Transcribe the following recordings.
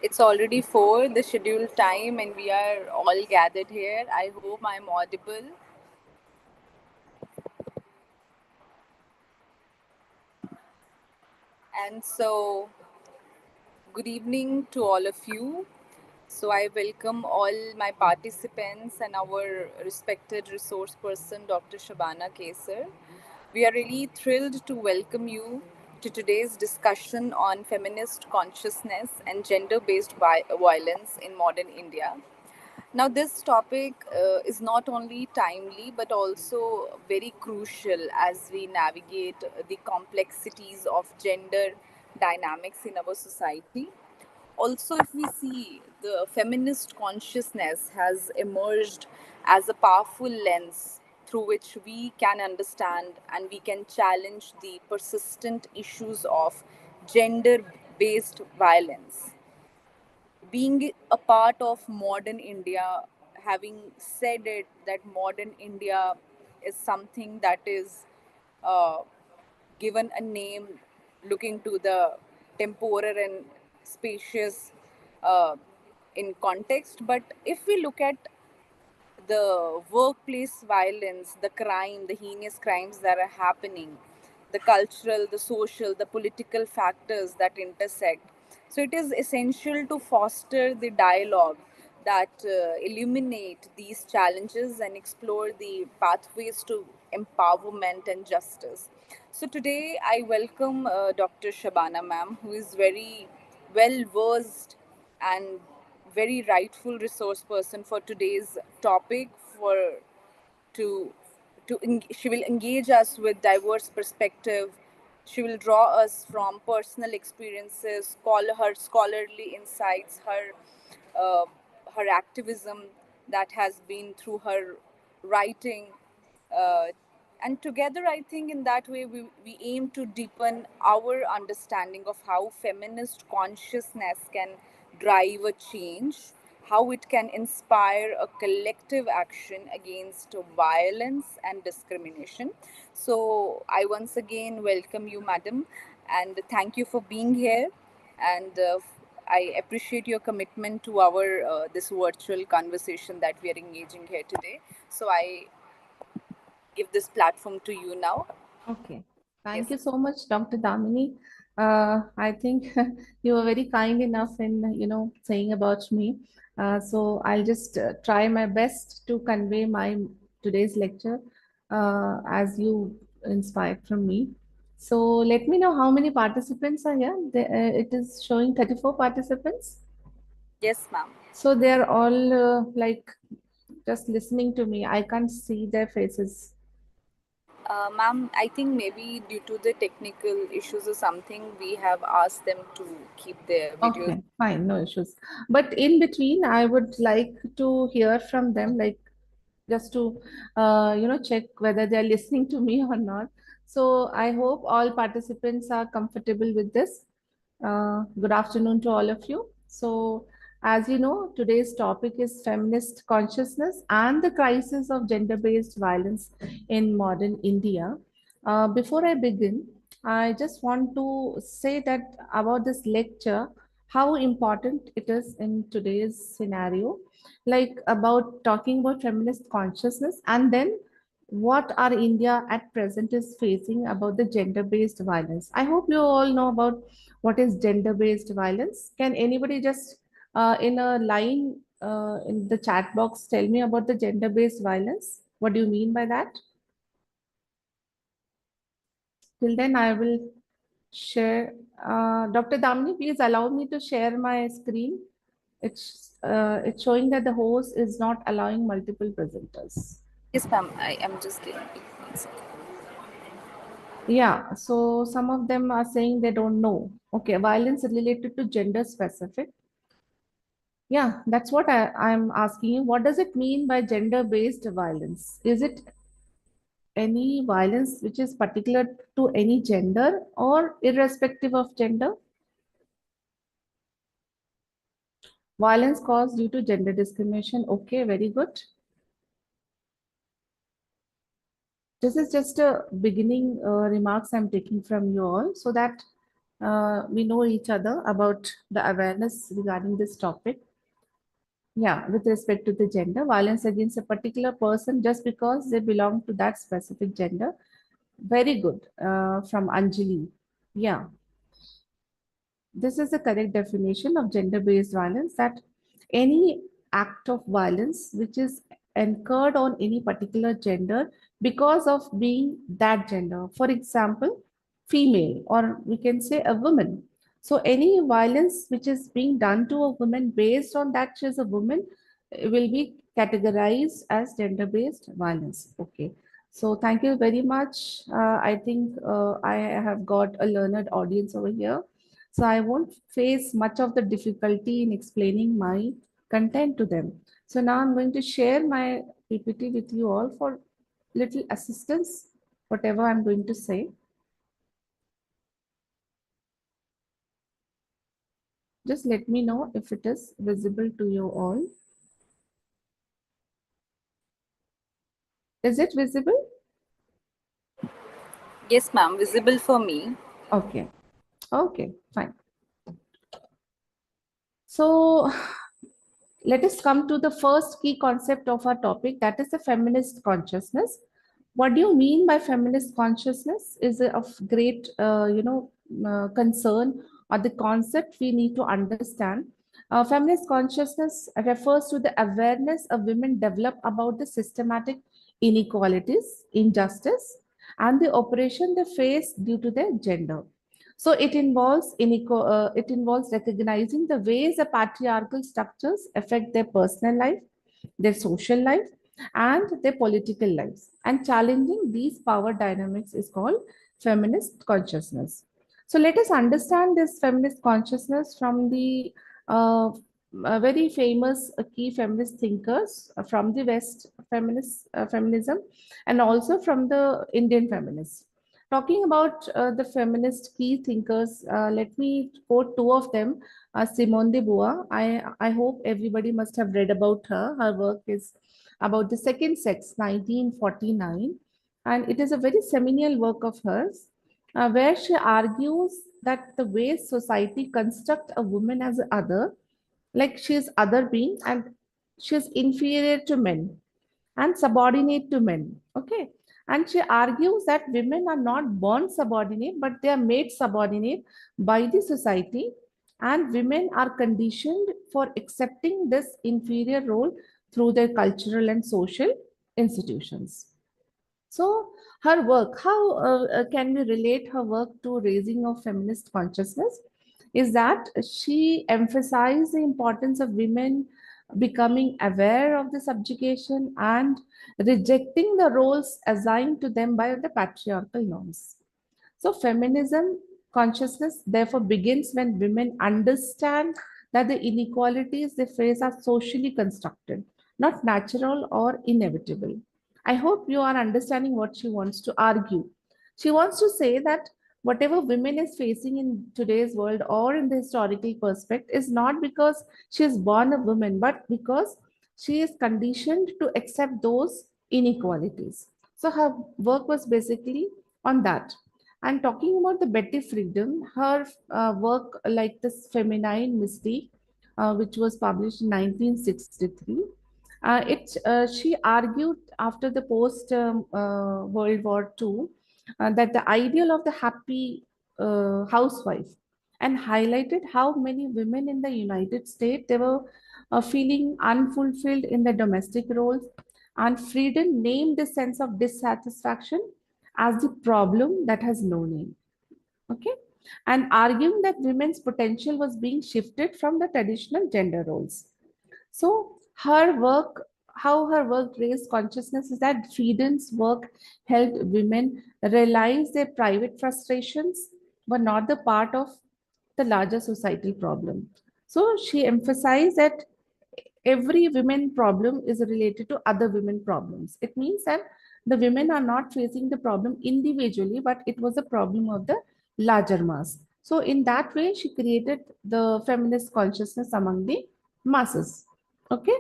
It's already 4, the scheduled time, and we are all gathered here. I hope I'm audible. And so, good evening to all of you. So, I welcome all my participants and our respected resource person, Dr. Shabana Kesar. We are really thrilled to welcome you to today's discussion on feminist consciousness and gender based violence in modern India. Now, this topic is not only timely but also very crucial as we navigate the complexities of gender dynamics in our society. Also, if we see, the feminist consciousness has emerged as a powerful lens through which we can understand and we can challenge the persistent issues of gender based violence. Being a part of modern India, having said it, that modern India is something that is uh, given a name looking to the temporal and spacious uh, in context. But if we look at the workplace violence, the crime, the heinous crimes that are happening, the cultural, the social, the political factors that intersect. So it is essential to foster the dialogue that illuminate these challenges and explore the pathways to empowerment and justice. So today I welcome Dr. Shabana ma'am, who is very well versed and very rightful resource person for today's topic for to she will engage us with diverse perspective. She will draw us from personal experiences, call her scholarly insights, uh, her activism that has been through her writing, uh, and together I think in that way we aim to deepen our understanding of how feminist consciousness can drive a change, how it can inspire a collective action against violence and discrimination. So I once again welcome you, madam, and thank you for being here. And I appreciate your commitment to our this virtual conversation that we are engaging here today. So I give this platform to you now. Okay. Thank Yes. you so much, Dr. Damini. I think you were very kind enough in, saying about me. So I'll just try my best to convey my today's lecture as you inspired from me. So let me know how many participants are here. It is showing 34 participants. Yes, ma'am. So they are all like just listening to me. I can't see their faces. Ma'am, I think maybe due to the technical issues or something, we have asked them to keep their videos. Okay, fine, no issues. But in between, I would like to hear from them, like just to, check whether they are listening to me or not. So I hope all participants are comfortable with this. Good afternoon to all of you. So, as you know, today's topic is feminist consciousness and the crisis of gender-based violence in modern India. Before I begin, I just want to say that about this lecture, how important it is in today's scenario, like about talking about feminist consciousness and then what our India at present is facing about the gender-based violence. I hope you all know about what is gender-based violence. Can anybody just in a line in the chat box tell me about the gender-based violence? What do you mean by that? Till then, I will share. Dr. Damni, please allow me to share my screen. It's showing that the host is not allowing multiple presenters. Yes, ma'am. I am just giving you 1 second. Yeah, so some of them are saying they don't know. Okay, violence related to gender specific. Yeah, that's what I'm asking you. What does it mean by gender-based violence? Is it any violence which is particular to any gender or irrespective of gender? Violence caused due to gender discrimination. Okay, very good. This is just a beginning remarks I'm taking from you all so that we know each other about the awareness regarding this topic. Yeah, with respect to the gender, violence against a particular person just because they belong to that specific gender. Very good, from Anjali. Yeah, this is the correct definition of gender-based violence, that any act of violence which is incurred on any particular gender because of being that gender. For example, female, or we can say a woman. So any violence which is being done to a woman based on that she is a woman will be categorized as gender-based violence. Okay. So thank you very much. I think I have got a learned audience over here, so I won't face much of the difficulty in explaining my content to them. So now I'm going to share my PPT with you all for little assistance, whatever I'm going to say. Just let me know if it is visible to you all. Is it visible? Yes, ma'am, visible for me. Okay. Okay, fine. So let us come to the first key concept of our topic, that is the feminist consciousness. What do you mean by feminist consciousness is of great concern, or the concept we need to understand. Feminist consciousness refers to the awareness of women develop about the systematic inequalities, injustice, and the oppression they face due to their gender. So it involves recognizing the ways the patriarchal structures affect their personal life, their social life, and their political lives. And challenging these power dynamics is called feminist consciousness. So let us understand this feminist consciousness from the very famous key feminist thinkers from the West feminism, and also from the Indian feminists. Talking about the feminist key thinkers, let me quote two of them. Simone de Beauvoir. I hope everybody must have read about her. Her work is about the second sex, 1949. And it is a very seminal work of hers, where she argues that the way society construct a woman as other, like she is other being and she is inferior to men and subordinate to men. Okay. And she argues that women are not born subordinate, but they are made subordinate by the society. And women are conditioned for accepting this inferior role through their cultural and social institutions. So, her work, how can we relate her work to raising of feminist consciousness? Is that she emphasized the importance of women becoming aware of the subjugation and rejecting the roles assigned to them by the patriarchal norms. So, feminism consciousness therefore begins when women understand that the inequalities they face are socially constructed, not natural or inevitable. I hope you are understanding what she wants to argue. She wants to say that whatever women is facing in today's world or in the historical perspective is not because she is born a woman, but because she is conditioned to accept those inequalities. So her work was basically on that. And talking about the Betty Friedan, her work like this Feminine Mystique, which was published in 1963, she argued after the post World War II that the ideal of the happy housewife, and highlighted how many women in the United States they were feeling unfulfilled in the domestic roles, and Friedan named this sense of dissatisfaction as the problem that has no name. Okay, and arguing that women's potential was being shifted from the traditional gender roles. So her work, how her work raised consciousness is that Friedan's work helped women realize their private frustrations were not the part of the larger societal problem. So she emphasized that every women problem is related to other women problems. It means that the women are not facing the problem individually, but it was a problem of the larger mass. So in that way, she created the feminist consciousness among the masses. Okay.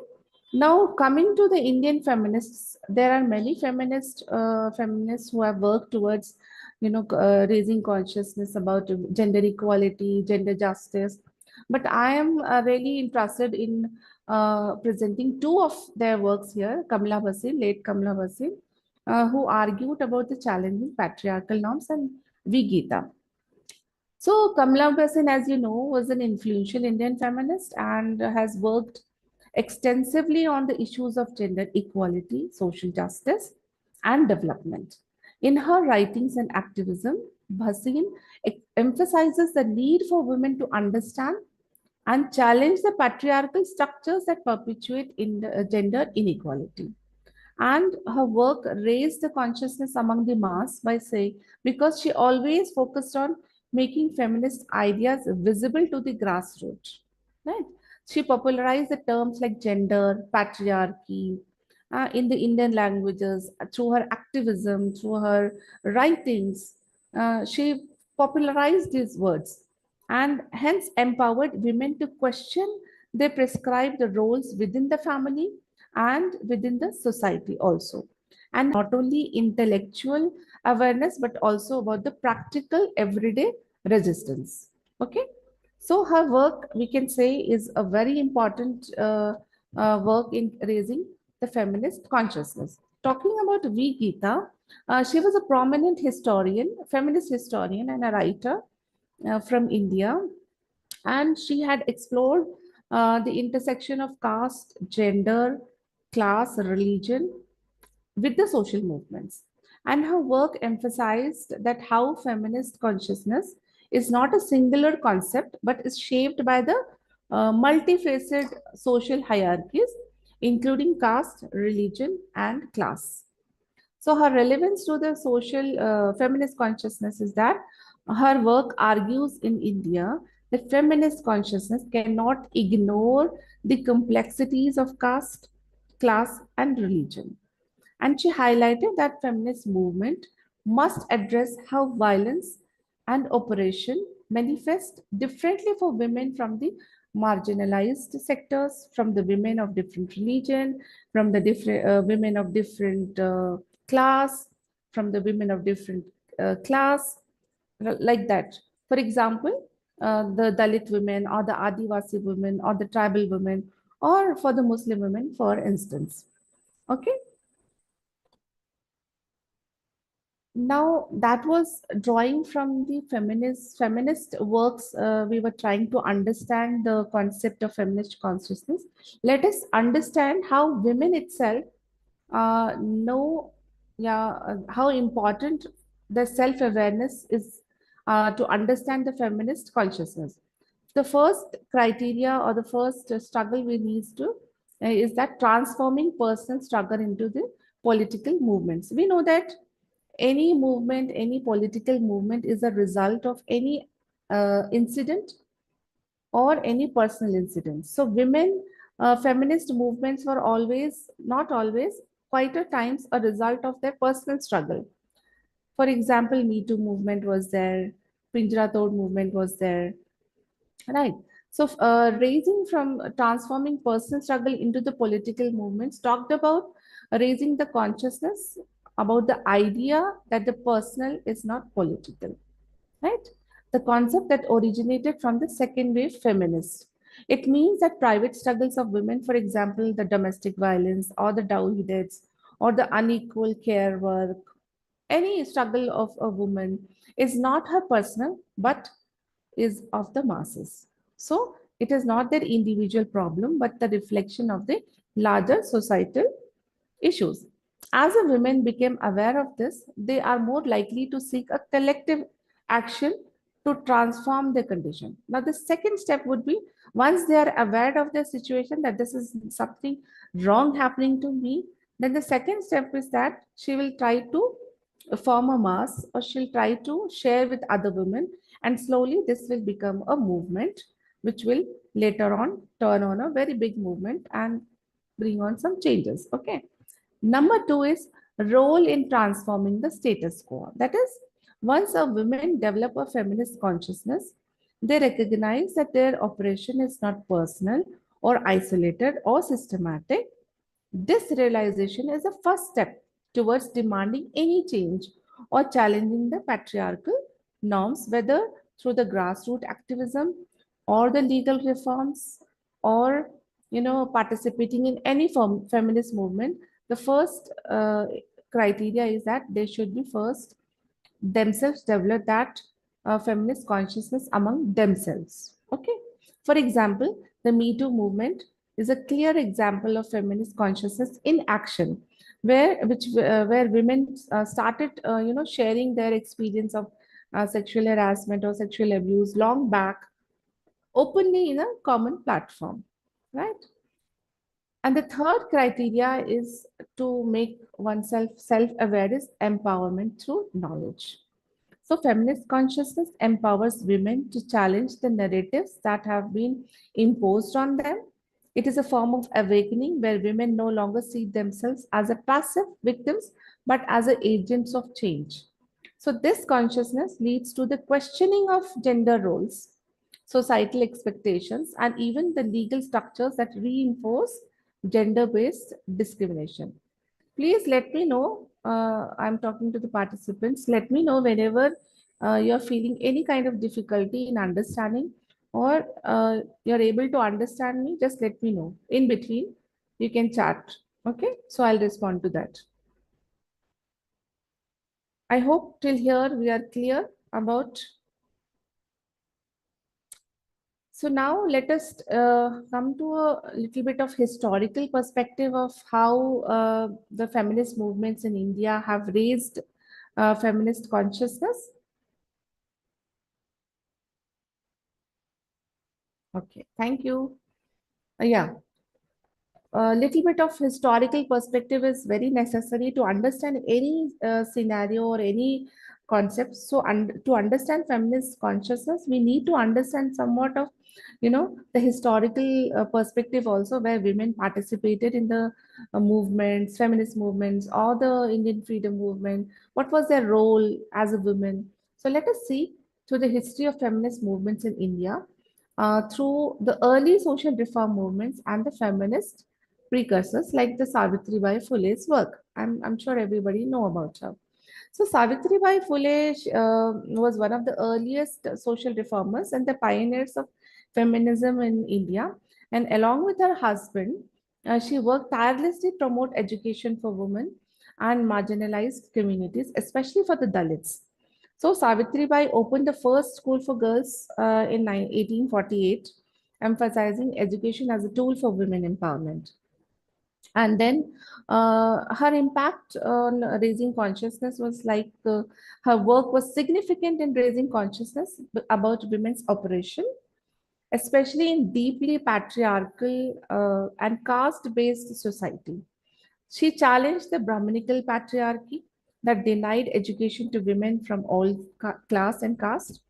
Now coming to the Indian feminists, there are many feminists who have worked towards raising consciousness about gender equality, gender justice. But I am really interested in presenting two of their works here, Kamla Basin, late Kamla Basin, who argued about the challenging patriarchal norms, and V. Gita. So, Kamla Basin, as you know, was an influential Indian feminist and has worked extensively on the issues of gender equality, social justice, and development. In her writings and activism, Bhasin emphasizes the need for women to understand and challenge the patriarchal structures that perpetuate gender inequality. And her work raised the consciousness among the mass by saying, because she always focused on making feminist ideas visible to the grassroots. Right? She popularized the terms like gender, patriarchy in the Indian languages through her activism, through her writings. She popularized these words and hence empowered women to question their prescribed roles within the family and within the society also. And not only intellectual awareness, but also about the practical everyday resistance. Okay. So her work, we can say, is a very important work in raising the feminist consciousness. Talking about V. Gita, she was a prominent historian, feminist historian, and a writer from India, and she had explored the intersection of caste, gender, class, religion with the social movements. And her work emphasized that how feminist consciousness is not a singular concept but is shaped by the multifaceted social hierarchies, including caste, religion, and class. So her relevance to the social feminist consciousness is that her work argues in India that feminist consciousness cannot ignore the complexities of caste, class, and religion. And she highlighted that feminist movement must address how violence and oppression manifest differently for women from the marginalized sectors, from the women of different religion, from the different women of different class, from the women of different class, like that. For example, the Dalit women or the Adivasi women or the tribal women or for the Muslim women, for instance. Okay. Now that was drawing from the feminist works. We were trying to understand the concept of feminist consciousness. Let us understand how women itself know, yeah, how important the self-awareness is to understand the feminist consciousness. The first criteria or the first struggle we need to is that transforming personal struggle into the political movements. We know that any movement, any political movement is a result of any incident or any personal incident. So women, feminist movements were always, not always, quite a times a result of their personal struggle. For example, Me Too movement was there, Pinjra Tod movement was there, right? So raising from transforming personal struggle into the political movements talked about raising the consciousness about the idea that the personal is not political, right? The concept that originated from the second wave feminists. It means that private struggles of women, for example, the domestic violence or the dowry deaths or the unequal care work, any struggle of a woman is not her personal, but is of the masses. So it is not their individual problem, but the reflection of the larger societal issues. As the women became aware of this, they are more likely to seek a collective action to transform their condition. Now, the second step would be once they are aware of their situation that this is something wrong happening to me, then the second step is that she will try to form a mass or she'll try to share with other women, and slowly this will become a movement which will later on turn on a very big movement and bring on some changes. Okay. Number two is role in transforming the status quo. That is, once a women develop a feminist consciousness, they recognize that their oppression is not personal or isolated or systematic. This realization is a first step towards demanding any change or challenging the patriarchal norms, whether through the grassroots activism or the legal reforms, or participating in any feminist movement. The first criteria is that they should be first themselves develop that feminist consciousness among themselves. Okay. For example, the Me Too movement is a clear example of feminist consciousness in action, where women started, sharing their experience of sexual harassment or sexual abuse long back openly in a common platform, right? And the third criteria is to make oneself self-aware is empowerment through knowledge. So, feminist consciousness empowers women to challenge the narratives that have been imposed on them. It is a form of awakening where women no longer see themselves as a passive victims but as a agents of change. So, this consciousness leads to the questioning of gender roles, societal expectations, and even the legal structures that reinforce gender based discrimination. Please let me know. I'm talking to the participants. Let me know whenever you're feeling any kind of difficulty in understanding, or you're able to understand me. Just let me know. In between, you can chat. Okay. So I'll respond to that. I hope till here we are clear about. So now let us come to a little bit of historical perspective of how the feminist movements in India have raised feminist consciousness. Okay, thank you. Yeah, a little bit of historical perspective is very necessary to understand any scenario or any concept. So, to understand feminist consciousness, we need to understand somewhat of, the historical perspective also, where women participated in the movements, feminist movements, or the Indian freedom movement. What was their role as a woman? So, let us see through the history of feminist movements in India, through the early social reform movements and the feminist precursors like the Savitri Bai Phule's work. I'm sure everybody know about her. So Savitri Bai Phule was one of the earliest social reformers and the pioneers of feminism in India. And along with her husband, she worked tirelessly to promote education for women and marginalized communities, especially for the Dalits. So Savitri Bai opened the first school for girls in 1848, emphasizing education as a tool for women empowerment. And then her impact on raising consciousness was like her work was significant in raising consciousness about women's operation, especially in deeply patriarchal and caste based society. She challenged the Brahminical patriarchy that denied education to women from all class and caste,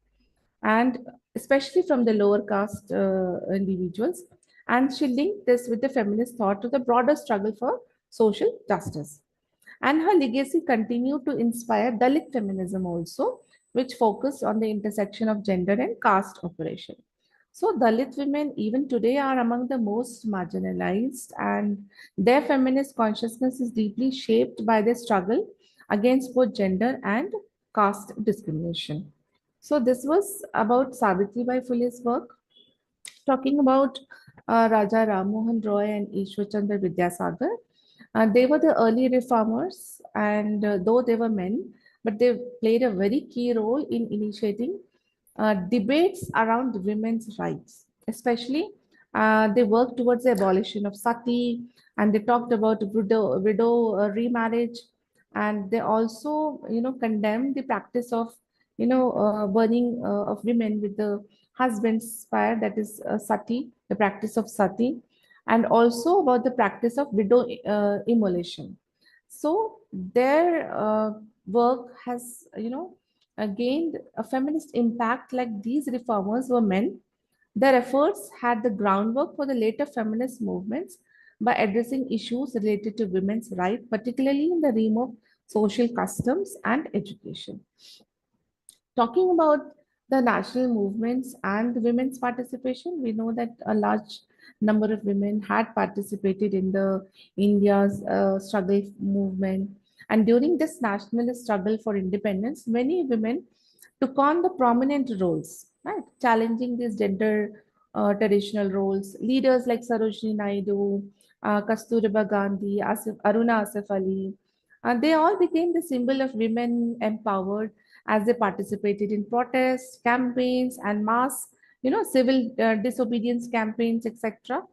and especially from the lower caste individuals. And she linked this with the feminist thought to the broader struggle for social justice. And her legacy continued to inspire Dalit feminism also, which focused on the intersection of gender and caste oppression. So, Dalit women, even today, are among the most marginalized, and their feminist consciousness is deeply shaped by their struggle against both gender and caste discrimination. So, this was about Savitri Bai Phule's work. Talking about Raja Ram Mohan Roy and Ishwar Chandra Vidyasagar, they were the early reformers, and though they were men, but they played a very key role in initiating debates around women's rights. Especially, they worked towards the abolition of sati, and they talked about widow remarriage, and they also, condemned the practice of, burning of women with the husband's fire, that is sati, the practice of sati, and also about the practice of widow immolation. So their work has, gained a feminist impact. Like these reformers were men. Their efforts had the groundwork for the later feminist movements by addressing issues related to women's rights, particularly in the realm of social customs and education. Talking about the national movements and the women's participation, we know that a large number of women had participated in the India's struggle movement, And during this nationalist struggle for independence, many women took on the prominent roles, right? Challenging these gender traditional roles. Leaders like Sarojini Naidu, Kasturba Gandhi, Aruna Asif Ali, they all became the symbol of women empowered as they participated in protests, campaigns, and mass, civil disobedience campaigns, etc.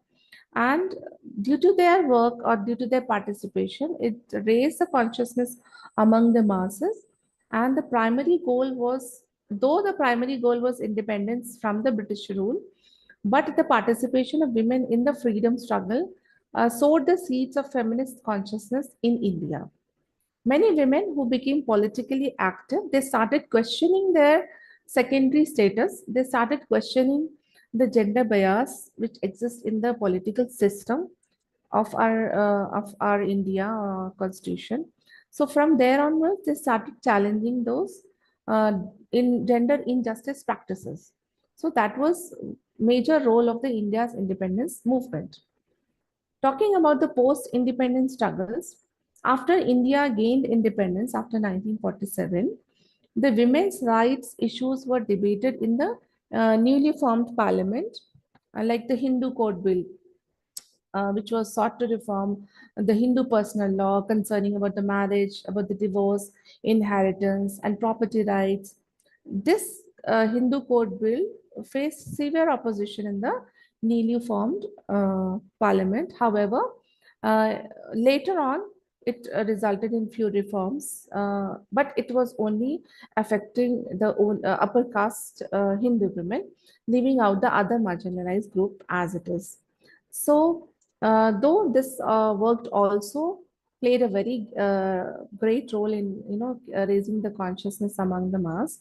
And due to their work or due to their participation, it raised the consciousness among the masses. And the primary goal was, though the primary goal was independence from the British rule, but the participation of women in the freedom struggle sowed the seeds of feminist consciousness in India. Many women who became politically active, they started questioning their secondary status. They started questioning the gender bias which exists in the political system of our India constitution. So from there onwards, they started challenging those in gender injustice practices. So that was major role of the India's independence movement. Talking about the post-independence struggles, after India gained independence after 1947, the women's rights issues were debated in the newly formed parliament, like the Hindu Code Bill, which was sought to reform the Hindu personal law concerning about the marriage, about the divorce, inheritance, and property rights. This Hindu Code Bill faced severe opposition in the newly formed parliament. However, uh, later on, it resulted in few reforms, but it was only affecting the upper caste Hindu women, leaving out the other marginalized group as it is. So, though this worked also played a very great role in raising the consciousness among the mass,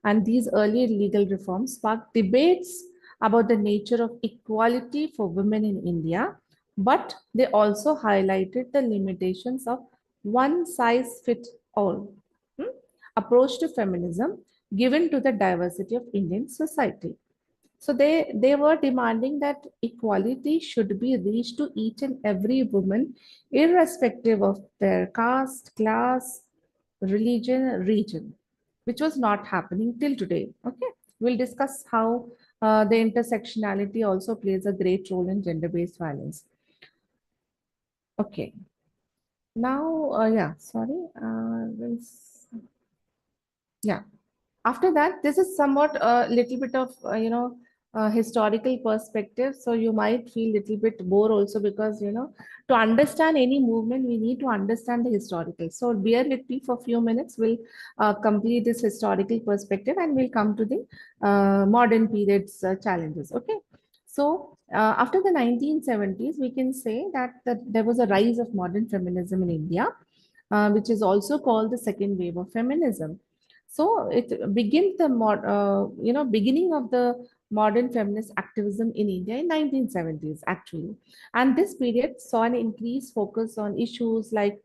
and these early legal reforms sparked debates about the nature of equality for women in India, but they also highlighted the limitations of one size fit all approach to feminism given to the diversity of Indian society. So they were demanding that equality should be reached to each and every woman, irrespective of their caste, class, religion, region, which was not happening till today. Okay, we'll discuss how the intersectionality also plays a great role in gender-based violence. Okay, now, yeah, sorry, yeah. After that, this is somewhat a little bit of historical perspective. So you might feel little bit bored also because to understand any movement, we need to understand the historical. So bear with me for a few minutes. We'll complete this historical perspective and we'll come to the modern periods challenges. Okay. So after the 1970s, we can say that there was a rise of modern feminism in India, which is also called the second wave of feminism. So it begins the beginning of the modern feminist activism in India in 1970s actually, and this period saw an increased focus on issues like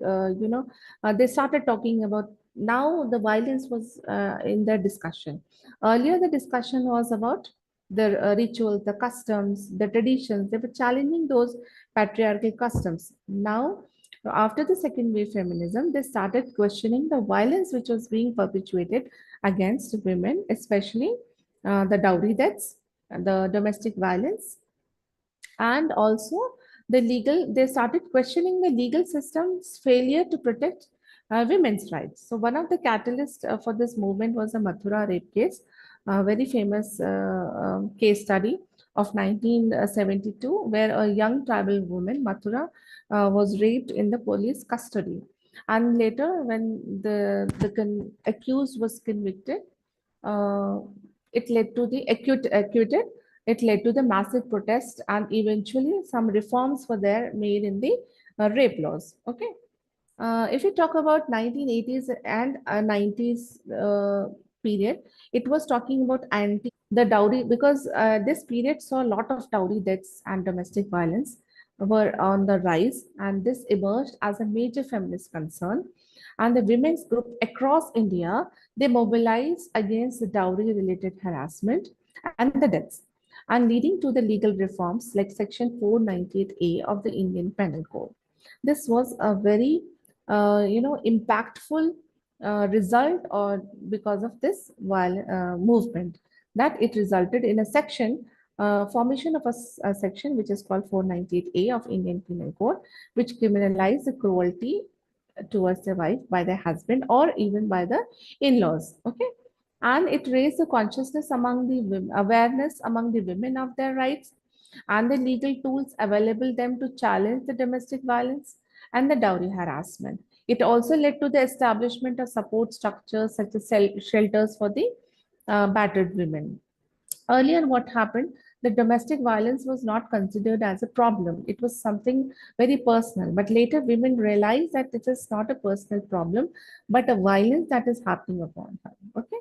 they started talking about now the violence was in their discussion. Earlier, the discussion was about the rituals, the customs, the traditions. They were challenging those patriarchal customs. Now after the second wave feminism, they started questioning the violence which was being perpetuated against women, especially the dowry deaths, the domestic violence, and also they started questioning the legal system's failure to protect women's rights. So one of the catalysts for this movement was the Mathura rape case, a very famous case study of 1972, where a young tribal woman, Mathura, was raped in the police custody. And later, when the accused was convicted, uh, it led to the acquitted. It led to the massive protests, and eventually some reforms were there made in the rape laws. Okay. If you talk about 1980s and 90s period, it was talking about anti the dowry because this period saw a lot of dowry deaths and domestic violence were on the rise, and this emerged as a major feminist concern. And the women's group across India, they mobilized against the dowry related harassment and the deaths, and leading to the legal reforms like Section 498A of the Indian Penal Code. This was a very impactful result, or because of this while movement, that it resulted in a section, formation of a section which is called 498A of Indian Penal Code, which criminalized the cruelty towards the wife by the husband or even by the in-laws. Okay, and it raised the consciousness among the awareness among the women of their rights and the legal tools available them to challenge the domestic violence and the dowry harassment. It also led to the establishment of support structures such as shelters for the battered women. Earlier, what happened? The domestic violence was not considered as a problem. It was something very personal. But later, women realized that it is not a personal problem, but a violence that is happening upon her. Okay.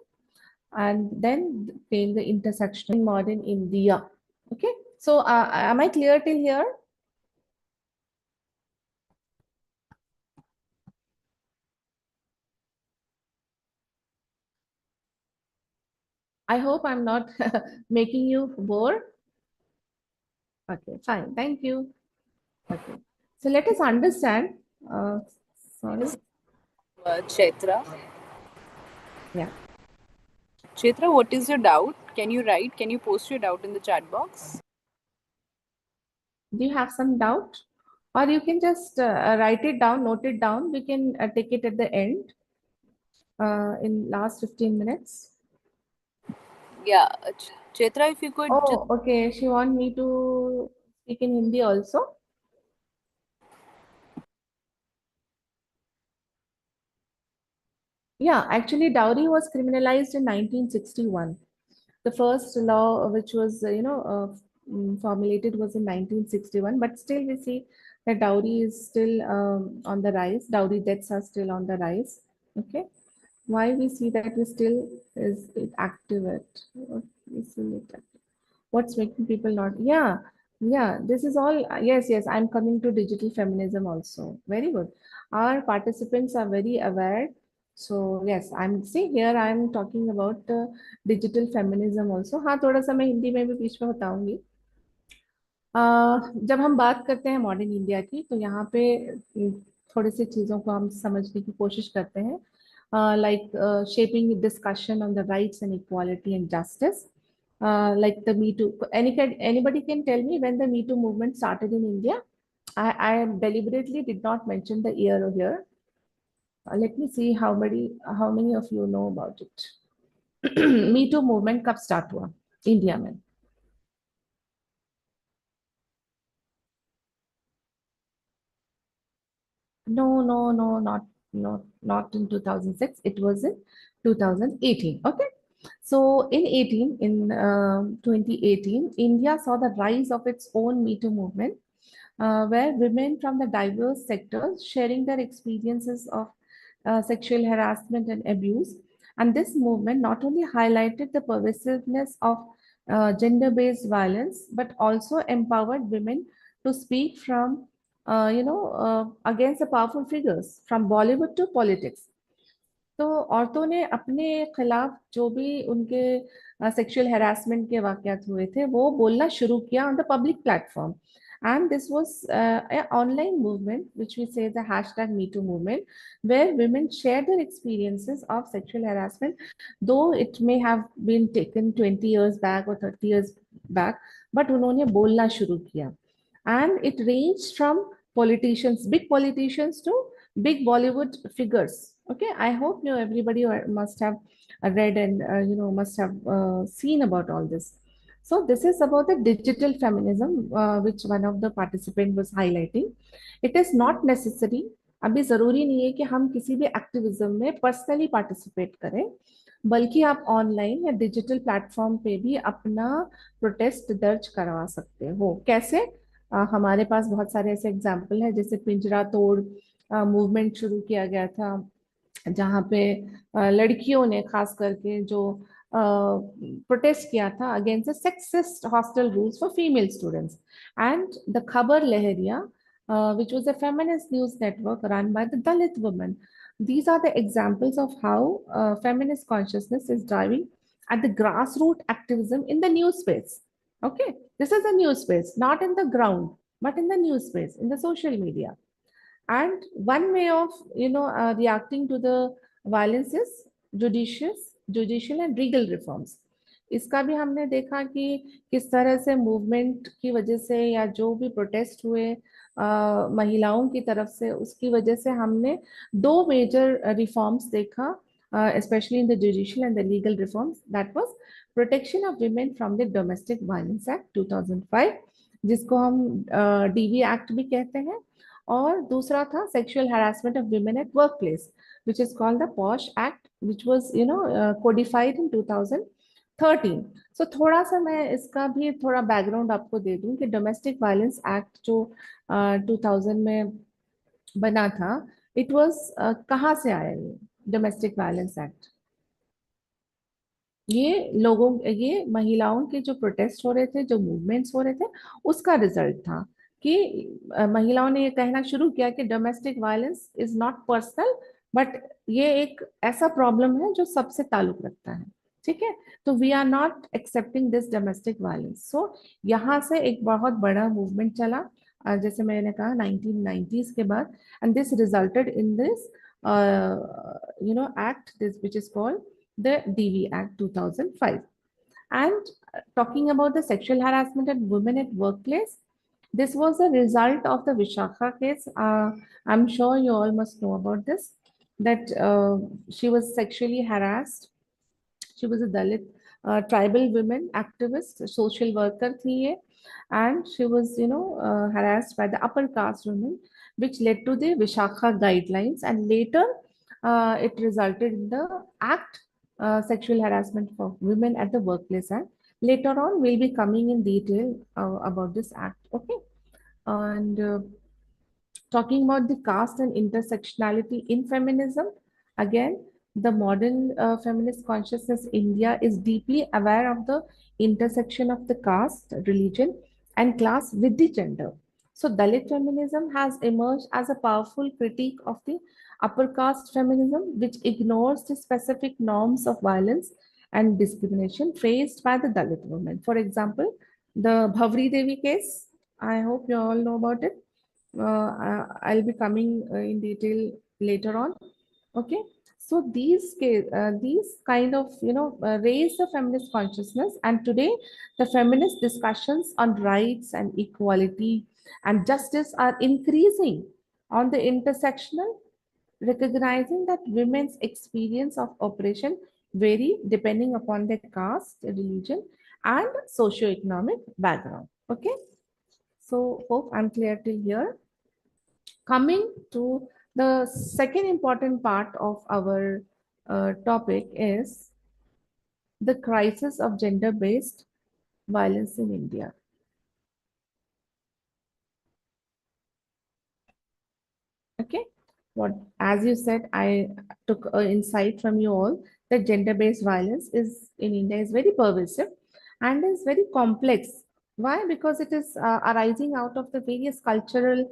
And then came the intersectional modern India. Okay. So, am I clear till here? I hope I'm not making you bore. Okay, fine. Thank you. Okay. So let us understand. Uh, sorry. Yes. Chaitra. Yeah. Chaitra, what is your doubt? Can you write? Can you post your doubt in the chat box? Do you have some doubt? Or you can just write it down, note it down. We can take it at the end in last 15 minutes. Yeah, Chaitra, if you could just. Oh, okay. She want me to speak in Hindi also. Yeah, actually, dowry was criminalized in 1961. The first law, which was, formulated was in 1961, but still we see that dowry is still on the rise. Dowry deaths are still on the rise. Okay. Why we see that we still is it active at what is it active? What's making people not? Yeah, yeah. This is all. Yes, yes. I'm coming to digital feminism also. Very good. Our participants are very aware. So yes, I'm see here. I'm talking about digital feminism also. हाँ थोड़ा सा मैं हिंदी में भी बीच में बताऊंगी. जब हम बात करते हैं मॉडर्न इंडिया की, तो यहाँ पे थोड़ी सी चीज़ों को हम समझने की कोशिश करते हैं, like shaping discussion on the rights and equality and justice, like the Me Too. Anybody can tell me when the Me Too movement started in India? I deliberately did not mention the year here. Let me see how many of you know about it. Me Too movement कब start हुआ India में? No, no, no, not in 2006. It was in 2018. Okay. So in 2018, India saw the rise of its own Me Too movement, where women from the diverse sectors sharing their experiences of sexual harassment and abuse. And this movement not only highlighted the pervasiveness of gender-based violence, but also empowered women to speak from, against the powerful figures from Bollywood to politics. तो औरतों ने अपने खिलाफ जो भी उनके sexual harassment के वाकयात हुए थे वो बोलना शुरू किया on the public platform. And this was an online movement, which we say the hashtag Me Too movement, where women share their experiences of sexual harassment, though it may have been taken 20 years back or 30 years back, but उन्होंने बोलना शुरू किया. And it ranged from politicians, big politicians, to big Bollywood figures. Okay, I hope everybody must have read and must have seen about all this. So this is about the digital feminism, which one of the participant was highlighting. It is not necessary. अभी जरूरी नहीं है कि हम किसी भी activism में personally participate करें, बल्कि आप ऑनलाइन या डिजिटल प्लेटफॉर्म पे भी अपना प्रोटेस्ट दर्ज करवा सकते हो. कैसे? हमारे पास बहुत सारे ऐसे एग्जाम्पल है, जैसे पिंजरा तोड़ मूवमेंट शुरू किया गया था, जहाँ पे लड़कियों ने खास करके जो प्रोटेस्ट किया था against the sexist hostel rules for female students. And the खबर लहरिया, which was a feminist news network run by the Dalit women. These are the examples of how feminist consciousness is driving at the grassroots activism in the news space. Okay, this is a news space, not in the ground, but in the news space, in the social media. And one way of, reacting to the violence is judicial and legal reforms. इसका भी हमने देखा कि किस तरह से movement की वजह से या जो भी प्रोटेस्ट हुए महिलाओं की तरफ से, उसकी वजह से हमने दो मेजर रिफॉर्म्स देखा, especially in the judicial and the legal reforms. That was Protection of Women from the Domestic Violence Act 2005, जिसको हम डीवी एक्ट भी कहते हैं, और दूसरा था sexual harassment of women at workplace, which is called the POSH act, which was codified in 2013. So थोड़ा सा मैं इसका भी थोड़ा बैकग्राउंड आपको दे दूं कि डोमेस्टिक वायलेंस एक्ट जो 2000 में बना था, इट वाज कहाँ से आया ये डोमेस्टिक वायलेंस एक्ट? ये महिलाओं के जो प्रोटेस्ट हो रहे थे, जो मूवमेंट्स हो रहे थे, उसका रिजल्ट था कि महिलाओं ने ये कहना शुरू किया कि domestic violence is not personal, but ये एक ऐसा प्रॉब्लम है जो सबसे ताल्लुक रखता है। ठीक है, तो we are not accepting this domestic violence. So यहाँ से एक बहुत बड़ा मूवमेंट चला, जैसे मैंने कहा 1990s के बाद, and this resulted in this act, this which is called the DV Act 2005. And talking about the sexual harassment of women at workplace, this was a result of the Vishakha case. I'm sure you all must know about this, that she was sexually harassed. She was a Dalit tribal women activist, social worker थी ये, and she was, harassed by the upper caste women, which led to the Vishakha guidelines, and later it resulted in the Act, Sexual Harassment for Women at the Workplace Act. Later on, we'll be coming in detail about this act. Okay, and talking about the caste and intersectionality in feminism, again, the modern feminist consciousness India is deeply aware of the intersection of the caste, religion, and class with the gender. So, Dalit feminism has emerged as a powerful critique of the upper caste feminism, which ignores the specific norms of violence and discrimination faced by the Dalit women. For example, the Bhavri Devi case, I hope you all know about it. I'll be coming in detail later on. Okay, so these kind of raise the feminist consciousness, and today the feminist discussions on rights and equality and justice are increasing on the intersectional, recognizing that women's experience of oppression vary depending upon their caste, religion, and socio-economic background. Okay, so hope I'm clear till here. Coming to the second important part of our topic is the crisis of gender-based violence in India. Okay, what, as you said, I took insight from you all that gender-based violence is in India is very pervasive and is very complex. Why? Because it is arising out of the various cultural,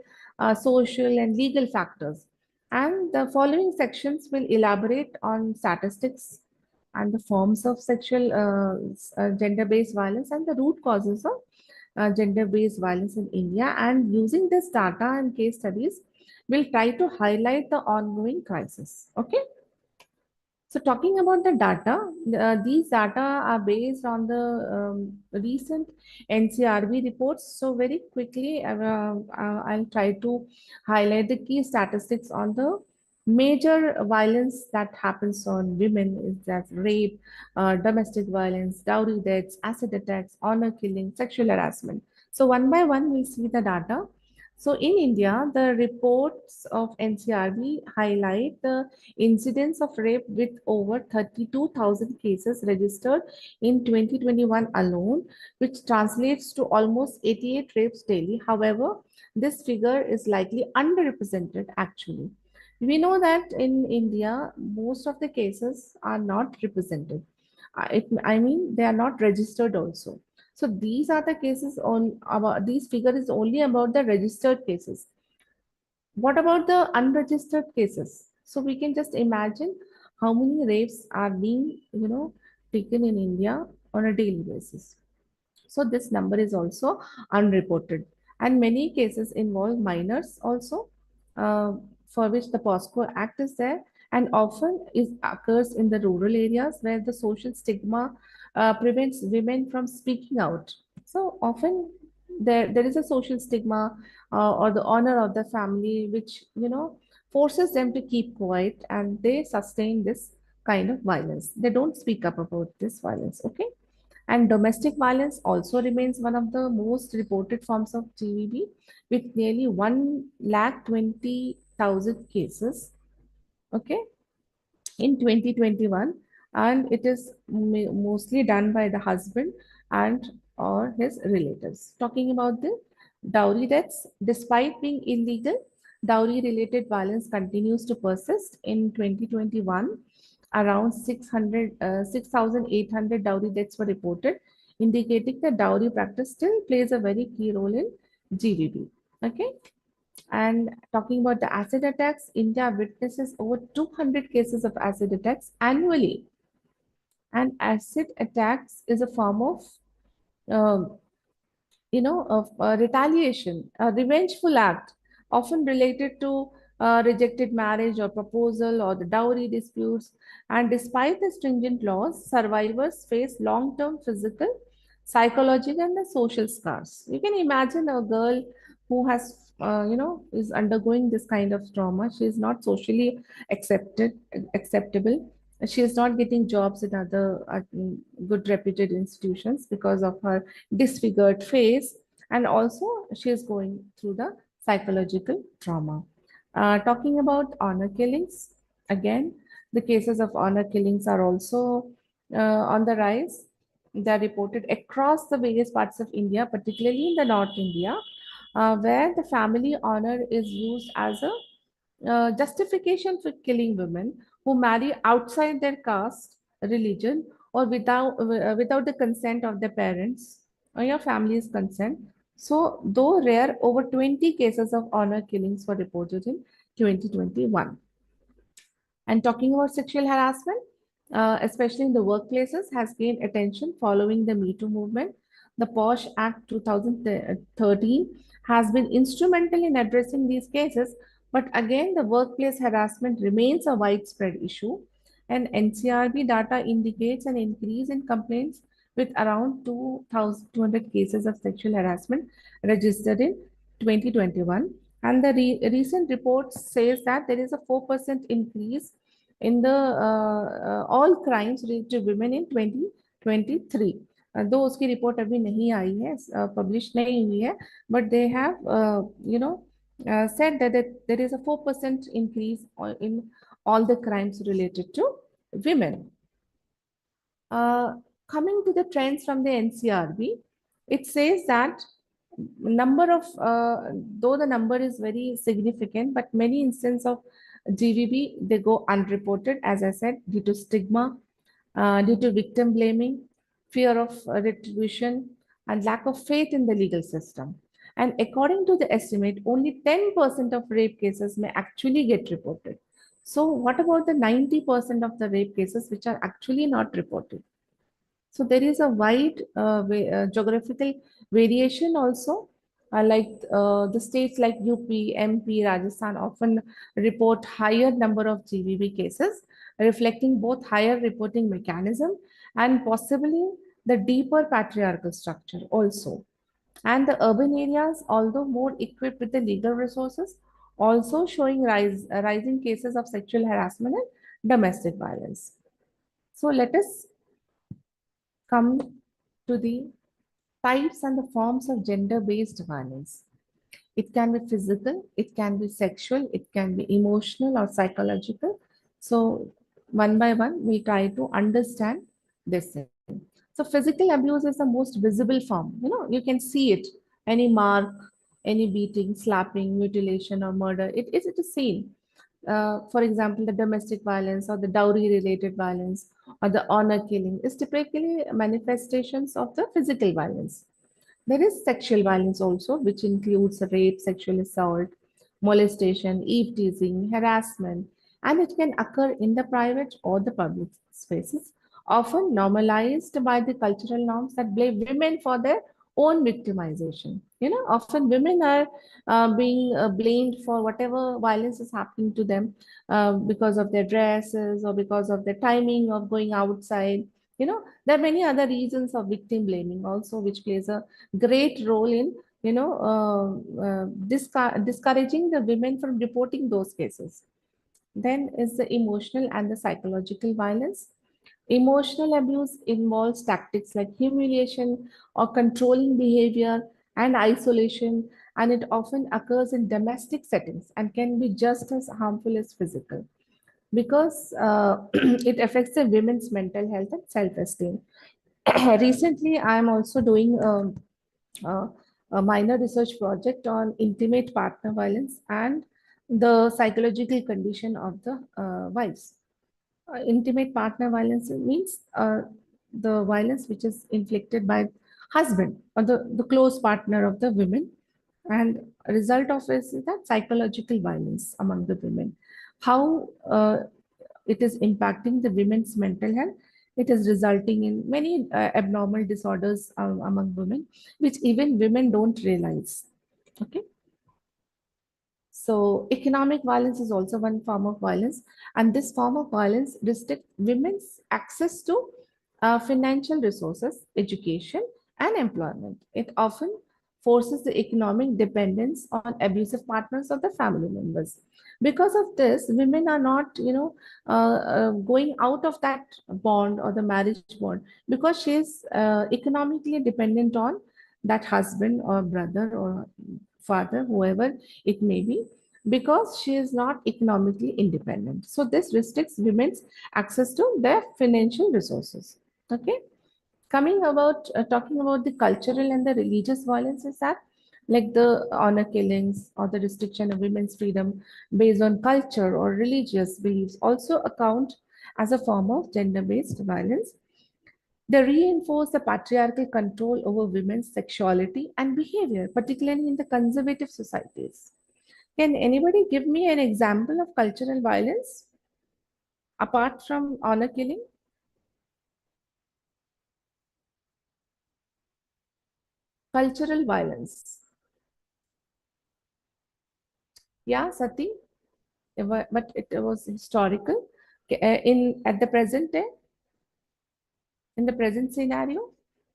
social, and legal factors. And the following sections will elaborate on statistics and the forms of sexual gender-based violence and the root causes of gender-based violence in India. And using this data and case studies, we'll try to highlight the ongoing crisis. Okay. So talking about the data, these data are based on the recent NCRB reports. So very quickly, I'll try to highlight the key statistics on the major violence that happens on women, is that rape, domestic violence, dowry deaths, acid attacks, honor killing, sexual harassment. So one by one, we'll see the data. So in India, the reports of NCRB highlight the incidence of rape with over 32,000 cases registered in 2021 alone, which translates to almost 88 rapes daily. However, this figure is likely underrepresented actually. We know that in India, most of the cases are not represented. I mean, they are not registered also. So these are the cases on about these figure is only about the registered cases. What about the unregistered cases? So we can just imagine how many rapes are being, taken in India on a daily basis. So this number is also unreported. And many cases involve minors also. uh, for which the POSCO Act is there, and often is occurs in the rural areas where the social stigma prevents women from speaking out. So often there is a social stigma or the honor of the family, which forces them to keep quiet, and they sustain this kind of violence. They don't speak up about this violence. Okay, and domestic violence also remains one of the most reported forms of GVB, with nearly 1,20,000 cases. Okay, in 2021, and it is mostly done by the husband and or his relatives. Talking about the dowry deaths, despite being illegal, dowry related violence continues to persist. In 2021, around 6,800 dowry deaths were reported, indicating that dowry practice still plays a very key role in GVB. Okay, and talking about the acid attacks, India witnesses over 200 cases of acid attacks annually. And acid attacks is a form of, um, retaliation, a revengeful act, often related to rejected marriage or proposal or the dowry disputes. And despite the stringent laws, survivors face long-term physical, psychological, and the social scars. You can imagine a girl who is undergoing this kind of trauma. She is not socially acceptable. She is not getting jobs in other good reputed institutions because of her disfigured face, and also she is going through the psychological trauma. Talking about honor killings, again, the cases of honor killings are also on the rise. They are reported across the various parts of India, particularly in the North India, where the family honor is used as a justification for killing women who marry outside their caste, religion, or without the consent of their parents or your family's consent. So, though rare, over 20 cases of honor killings were reported in 2021. And talking about sexual harassment, especially in the workplaces, has gained attention following the Me Too movement. The POSH Act 2013 has been instrumental in addressing these cases, but again, the workplace harassment remains a widespread issue. And NCRB data indicates an increase in complaints with around 2,200 cases of sexual harassment registered in 2021. And the recent report says that there is a 4% increase in the all crimes related to women in 2023. दो उसकी report अभी नहीं आई है, publish नहीं हुई है, but they have said that there is a 4% increase in all the crimes related to women. Uh, Coming to the trends from the NCRB, it says that number of though the number is very significant, but many instances of GVB they go unreported, as I said, due to stigma, due to victim blaming, fear of retribution, and lack of faith in the legal system. And according to the estimate, only 10% of rape cases may actually get reported. So, what about the 90% of the rape cases which are actually not reported? So there is a wide geographical variation also. The states like UP, MP, Rajasthan often report higher number of GBV cases, reflecting both higher reporting mechanism and possibly the deeper patriarchal structure also. And the urban areas, although more equipped with the legal resources, also showing rising cases of sexual harassment and domestic violence. So let us come to the types and the forms of gender based violence. It can be physical, it can be sexual, it can be emotional or psychological. So, one by one, we try to understand this thing. So, physical abuse is the most visible form. You can see it, any mark, any beating, slapping, mutilation, or murder. It is seen. For example, the domestic violence or the dowry related violence or the honor killing is typically manifestations of the physical violence. There is sexual violence also, which includes rape, sexual assault, molestation, eve teasing, harassment, and it can occur in the private or the public spaces, often normalized by the cultural norms that blame women for their own victimization. Often women are being blamed for whatever violence is happening to them because of their dresses or because of the timing of going outside. There are many other reasons of victim blaming also, which plays a great role in discouraging the women from reporting those cases. Then is the emotional and the psychological violence. Emotional abuse involves tactics like humiliation or controlling behavior and isolation, and it often occurs in domestic settings and can be just as harmful as physical because it affects the women's mental health and self-esteem. Recently, I am also doing uh, a minor research project on intimate partner violence and the psychological condition of the wives. Intimate partner violence means the violence which is inflicted by husband or the close partner of the women, and a result of it is that psychological violence among the women. How it is impacting the women's mental health. It is resulting in many abnormal disorders among women, which even women don't realize. Okay. So, economic violence is also one form of violence, and this form of violence restricts women's access to financial resources, education, and employment. It often forces the economic dependence on abusive partners or the family members. Because of this, women are not, going out of that bond or the marriage bond because she is economically dependent on that husband or brother or father, whoever it may be, because she is not economically independent. So this restricts women's access to their financial resources. Okay. Coming about talking about the cultural and the religious violence is that like the honor killings or the restriction of women's freedom based on culture or religious beliefs also account as a form of gender-based violence. They reinforce the patriarchal control over women's sexuality and behavior, particularly in the conservative societies. Can anybody give me an example of cultural violence apart from honor killing? Cultural violence. Yeah, Sati, but it was historical. In at the present day, in the present scenario,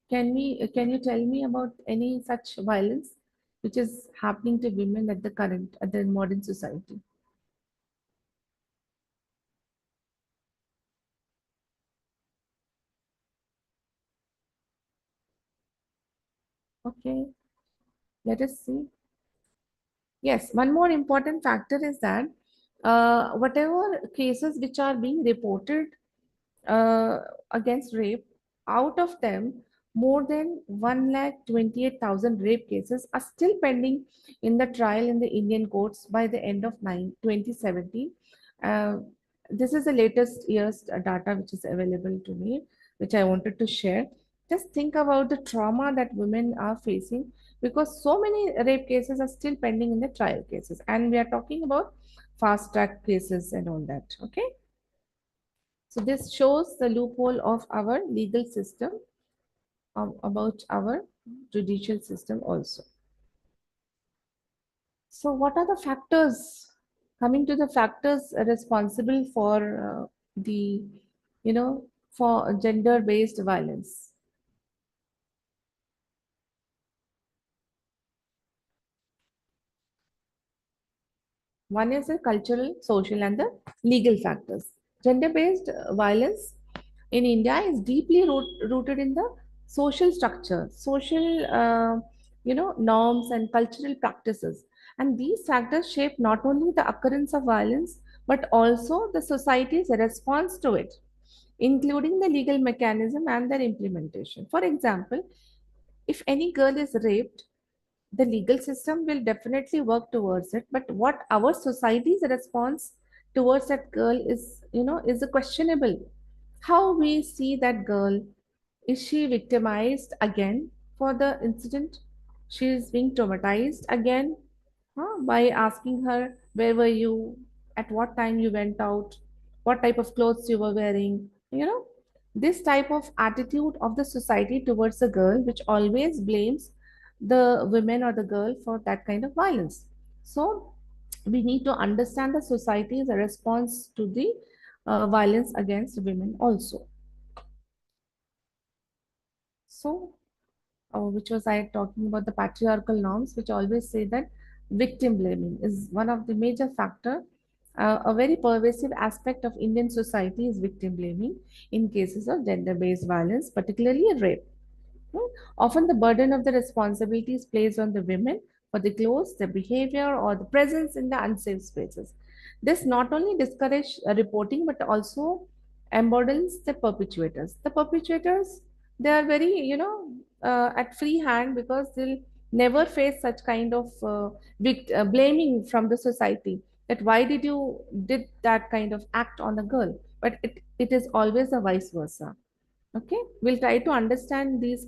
can you tell me about any such violence which is happening to women at the current at the modern society? Okay, let us see. Yes, one more important factor is that whatever cases which are being reported uh, against rape, out of them, more than 128,000 rape cases are still pending in the trial in the Indian courts by the end of 2017. Uh, this is the latest year's data which is available to me, which I wanted to share. Just think about the trauma that women are facing because so many rape cases are still pending in the trial cases, and we are talking about fast track cases and all that. Okay. So this shows the loophole of our legal system, about our judicial system also. So what are the factors, coming to the factors responsible for the, for gender-based violence? One is the cultural, social, and the legal factors. Gender-based violence in India is deeply rooted in the social structure, social, norms and cultural practices. And these factors shape not only the occurrence of violence, but also the society's response to it, including the legal mechanism and their implementation. For example, if any girl is raped, the legal system will definitely work towards it, but what our society's response towards that girl is, is a questionable. How we see that girl, is she victimized again for the incident? She is being traumatized again, by asking her, where were you, at what time you went out, what type of clothes you were wearing, This type of attitude of the society towards the girl, which always blames the women or the girl for that kind of violence. So we need to understand the society is a response to the violence against women also. So which was I talking about the patriarchal norms, which always say that victim blaming is one of the major factor. A very pervasive aspect of Indian society is victim blaming in cases of gender-based violence, particularly rape. Hmm. Often the burden of the responsibility is placed on the women for the clothes, the behavior, or the presence in the unsafe spaces. This not only discourages reporting but also emboldens the perpetrators. The perpetrators, they are very, at free hand because they'll never face such kind of blaming from the society that why did you did that kind of act on a girl. But it is always a vice versa. Okay, we'll try to understand these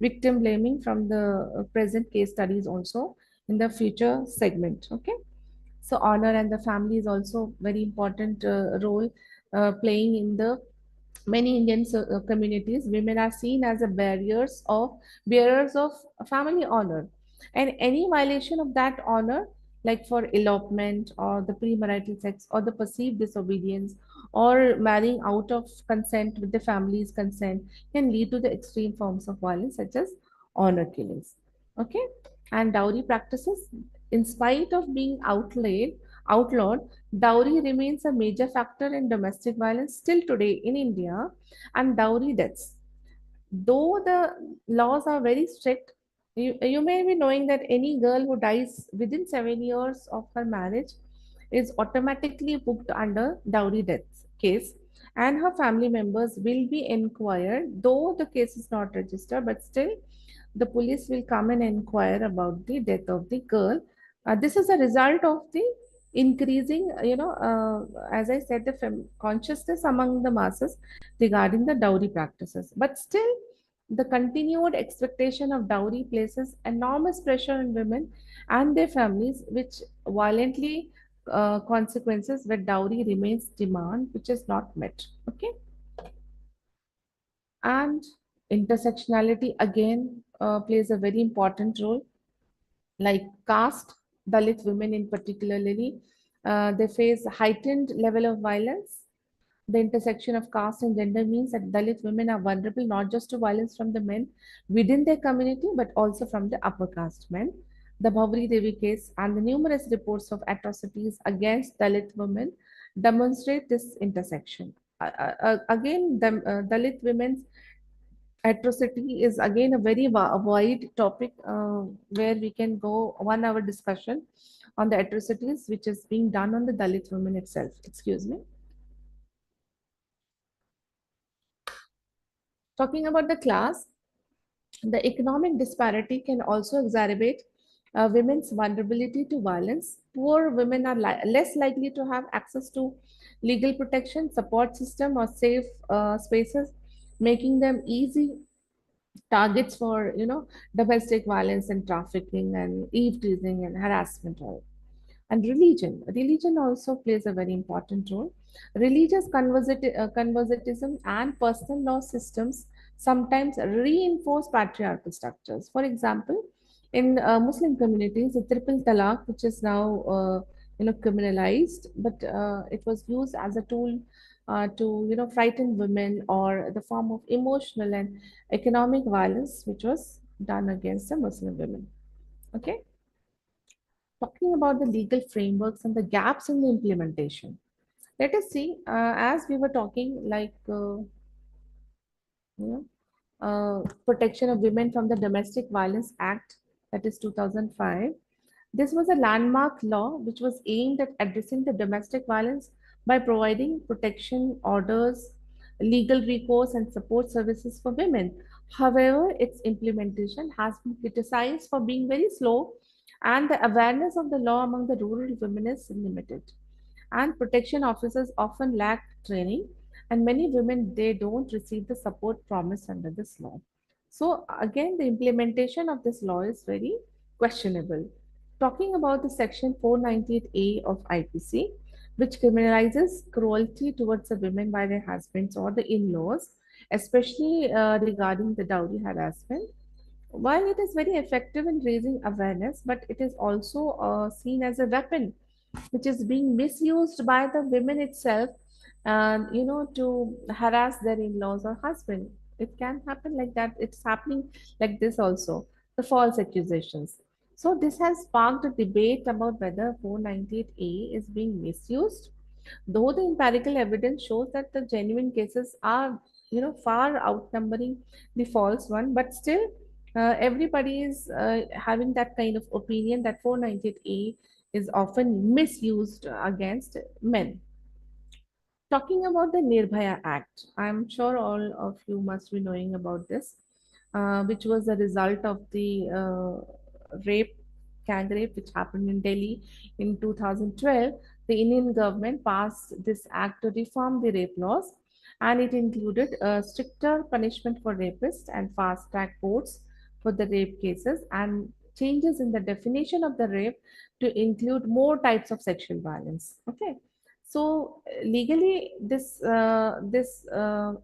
victim blaming from the present case studies also in the future segment. Okay, so honor and the family is also very important role playing in the many Indian communities. Women are seen as the bearers of family honor, and any violation of that honor, like for elopement or the premarital sex or the perceived disobedience or marrying out of consent with the family's consent, can lead to the extreme forms of violence such as honor killings. Okay, and dowry practices, in spite of being outlawed, dowry remains a major factor in domestic violence still today in India, and dowry deaths. Though the laws are very strict, you may be knowing that any girl who dies within 7 years of her marriage is automatically booked under dowry death case, and her family members will be inquired, though the case is not registered, but still the police will come and inquire about the death of the girl. This is a result of the increasing, as I said, the consciousness among the masses regarding the dowry practices. But still, the continued expectation of dowry places enormous pressure on women and their families, which violently consequences where dowry remains demand, which is not met. Okay, and intersectionality again plays a very important role, like caste, Dalit women in particularly, they face heightened level of violence. The intersection of caste and gender means that Dalit women are vulnerable not just to violence from the men within their community, but also from the upper caste men. The Bhavri Devi case and the numerous reports of atrocities against Dalit women demonstrate this intersection. Again, the Dalit women's atrocity is again a very wide topic where we can go 1 hour discussion on the atrocities which is being done on the Dalit women itself. Excuse me. Talking about the class, the economic disparity can also exacerbate women's vulnerability to violence. Poor women are less likely to have access to legal protection, support system, or safe spaces, making them easy targets for domestic violence and trafficking and eve teasing and harassment all. And religion also plays a very important role. Religious conservatism and personal law systems sometimes reinforce patriarchal structures. For example, in Muslim communities, the triple talaq, which is now criminalized, but it was used as a tool to frighten women, or the form of emotional and economic violence which was done against the Muslim women. Okay, talking about the legal frameworks and the gaps in the implementation. Let us see, as we were talking, like Protection of Women from the Domestic Violence Act, that is 2005. This was a landmark law which was aimed at addressing the domestic violence by providing protection orders, legal recourse, and support services for women. However, its implementation has been criticized for being very slow, and the awareness of the law among the rural women is limited. And protection officers often lack training, and many women, they don't receive the support promised under this law. So again, the implementation of this law is very questionable. Talking about the section 498A of IPC, which criminalizes cruelty towards the women by their husbands or the in-laws, especially regarding the dowry harassment. While it is very effective in raising awareness, but it is also seen as a weapon which is being misused by the women itself, and to harass their in-laws or husband. It can happen like that. It's happening like this also, the false accusations. So this has sparked a debate about whether 498A is being misused, though the empirical evidence shows that the genuine cases are far outnumbering the false one. But still, everybody is having that kind of opinion that 498A is often misused against men. Talking about the Nirbhaya Act, I'm sure all of you must be knowing about this, which was a result of the rape, gang rape, which happened in Delhi in 2012. The Indian government passed this act to reform the rape laws, and it included stricter punishment for rapists and fast track courts for the rape cases, and changes in the definition of the rape to include more types of sexual violence. Okay, so legally, this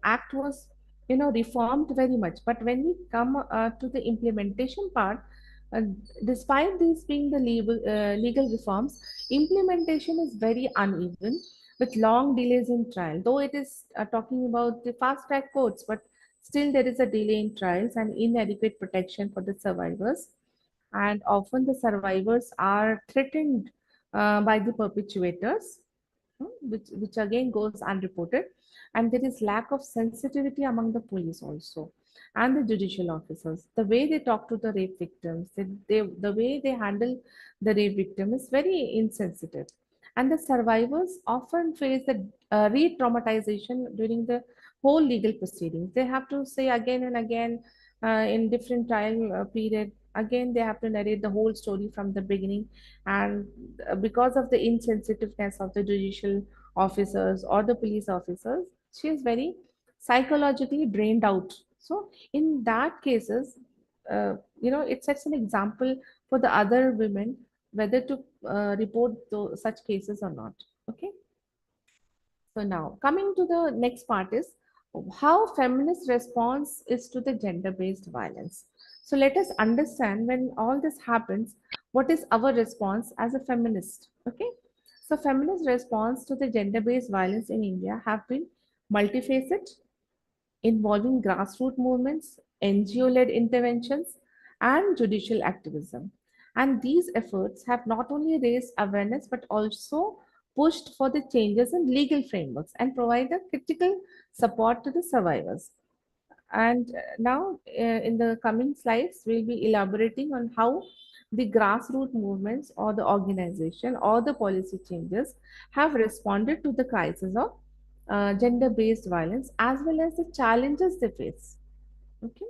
act was reformed very much. But when we come to the implementation part, uh, despite these being the legal reforms, implementation is very uneven with long delays in trial. Though it is talking about the fast track courts, but still there is a delay in trials and inadequate protection for the survivors. And often the survivors are threatened by the perpetrators, which again goes unreported. And there is lack of sensitivity among the police also and the judicial officers. The way they talk to the rape victims, the way they handle the rape victim is very insensitive. And the survivors often face the re-traumatization during the whole legal proceedings. They have to say again and again in different time period. Again, they have to narrate the whole story from the beginning, and because of the insensitiveness of the judicial officers or the police officers, she is very psychologically drained out. So in that cases, it sets an example for the other women whether to report such cases or not. Okay, so now coming to the next part is how feminist response is to the gender-based violence. So let us understand when all this happens, what is our response as a feminist? Okay. So feminist response to the gender-based violence in India have been multifaceted, involving grassroots movements, NGO-led interventions, and judicial activism. And these efforts have not only raised awareness but also pushed for the changes in legal frameworks and provided critical support to the survivors. And now, in the coming slides, we'll be elaborating on how the grassroots movements or the organization or the policy changes have responded to the crisis of gender-based violence as well as the challenges they face. Okay.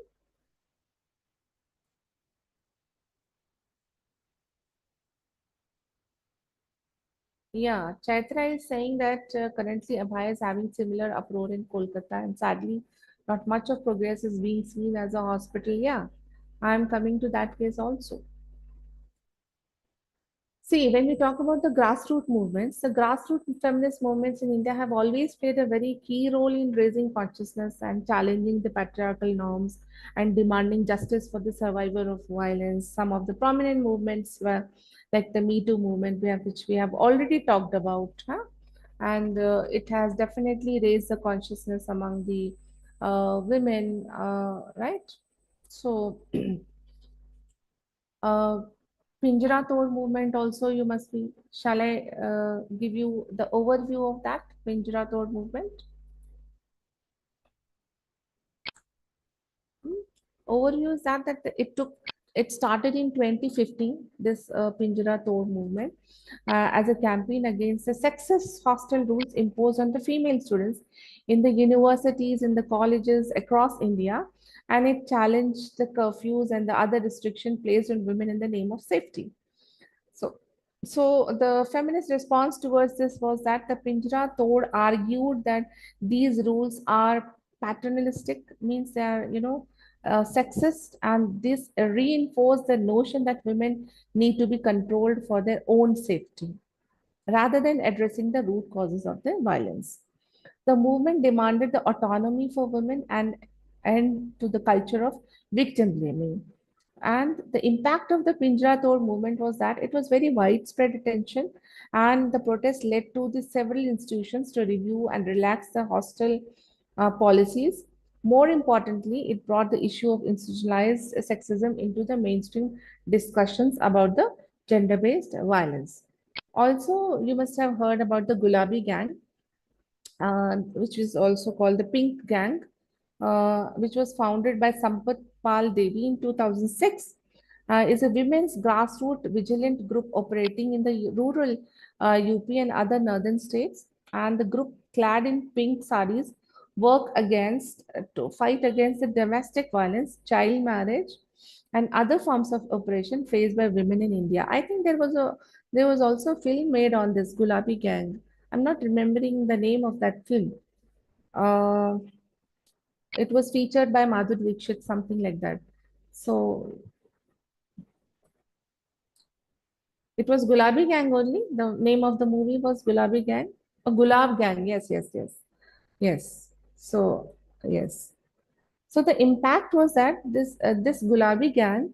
Yeah, Chaitra is saying that currently Abhay is having similar uproar in Kolkata, and sadly, not much of progress is being seen as a hospital. Yeah, I'm coming to that case also. See, when we talk about the grassroots feminist movements in India have always played a very key role in raising consciousness and challenging the patriarchal norms and demanding justice for the survivor of violence. Some of the prominent movements were like the Me Too movement, which we have already talked about, huh? And it has definitely raised the consciousness among the women, right? So, uh, Pinjara Tod movement also you must be. Shall I give you the overview of that Pinjara Tod movement? Hmm. Overview is that it started in 2015. This Pinjara Tod movement as a campaign against the sexist hostile rules imposed on the female students in the universities, in the colleges across India, and it challenged the curfews and the other restriction placed on women in the name of safety. So, so the feminist response towards this was that the Pinjara Tod argued that these rules are paternalistic, means they are, sexist, and this reinforce the notion that women need to be controlled for their own safety rather than addressing the root causes of the violence. The movement demanded the autonomy for women and end to the culture of victim blaming. And the impact of the Pinjra Tod movement was that it was very widespread attention, and the protest led to the several institutions to review and relax the hostile policies. More importantly, it brought the issue of institutionalized sexism into the mainstream discussions about the gender-based violence. Also, you must have heard about the Gulabi Gang, which is also called the Pink Gang, which was founded by Sampath Pal Devi in 2006, is a women's grassroots vigilant group operating in the rural UP and other northern states. And the group, clad in pink saris, work against to fight against the domestic violence, child marriage, and other forms of oppression faced by women in India. I think there was also a film made on this Gulabi Gang. I'm not remembering the name of that film. Uh, it was featured by Madhuri Dixit, something like that. So it was Gulabi Gang only. The name of the movie was Gulabi Gang. Gulab Gang. Yes, yes, yes, yes. So yes. So the impact was that this Gulabi gang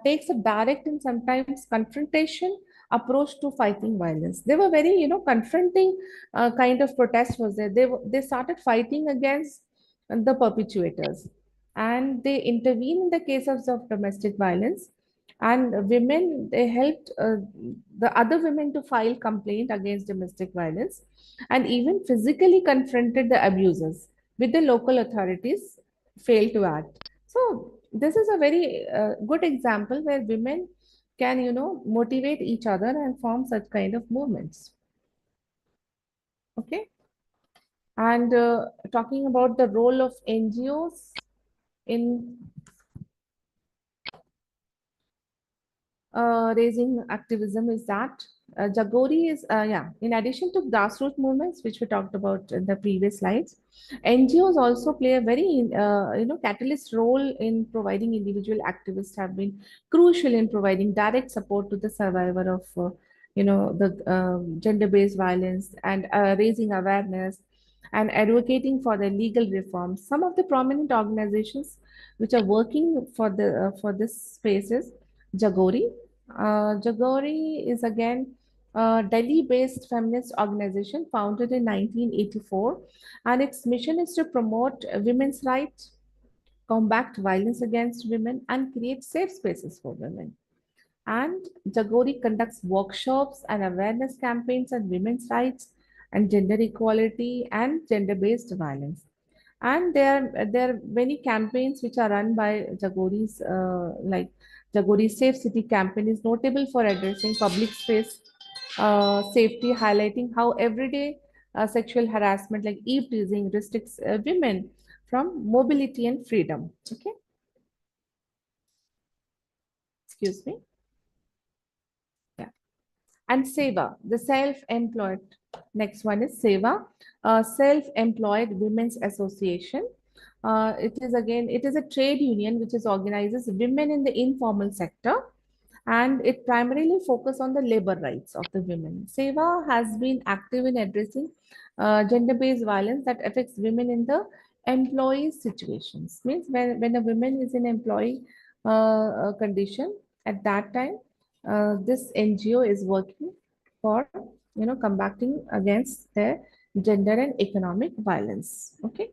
takes a direct and sometimes confrontation approach to fighting violence. They were very, confronting kind of protest was there. They started fighting against the perpetrators, and they intervene in the cases of domestic violence. And women, they helped the other women to file complaint against domestic violence, and even physically confronted the abusers with the local authorities fail to act. So this is a very good example where women can, motivate each other and form such kind of movements. Okay. And talking about the role of NGOs in raising activism is that Jagori is, yeah, in addition to grassroots movements, which we talked about in the previous slides, NGOs also play a very, catalyst role in providing individual activists have been crucial in providing direct support to the survivor of, the gender-based violence and raising awareness and advocating for the legal reforms. Some of the prominent organizations which are working for this space is Jagori. Jagori is again a Delhi-based feminist organization founded in 1984, and its mission is to promote women's rights, combat violence against women, and create safe spaces for women. And Jagori conducts workshops and awareness campaigns on women's rights and gender equality and gender-based violence. And there are many campaigns which are run by Jagori's, like Jagori's Safe City campaign is notable for addressing public space safety, highlighting how everyday sexual harassment like eve teasing restricts women from mobility and freedom. Okay, excuse me. Yeah. And Seva, the self-employed. Next one is Seva, Self-Employed Women's Association. It is a trade union which is organizes women in the informal sector, and it primarily focuses on the labor rights of the women. Seva has been active in addressing gender-based violence that affects women in the employee situations. Means when a woman is in employee condition, at that time, this NGO is working for, combating against their gender and economic violence. Okay.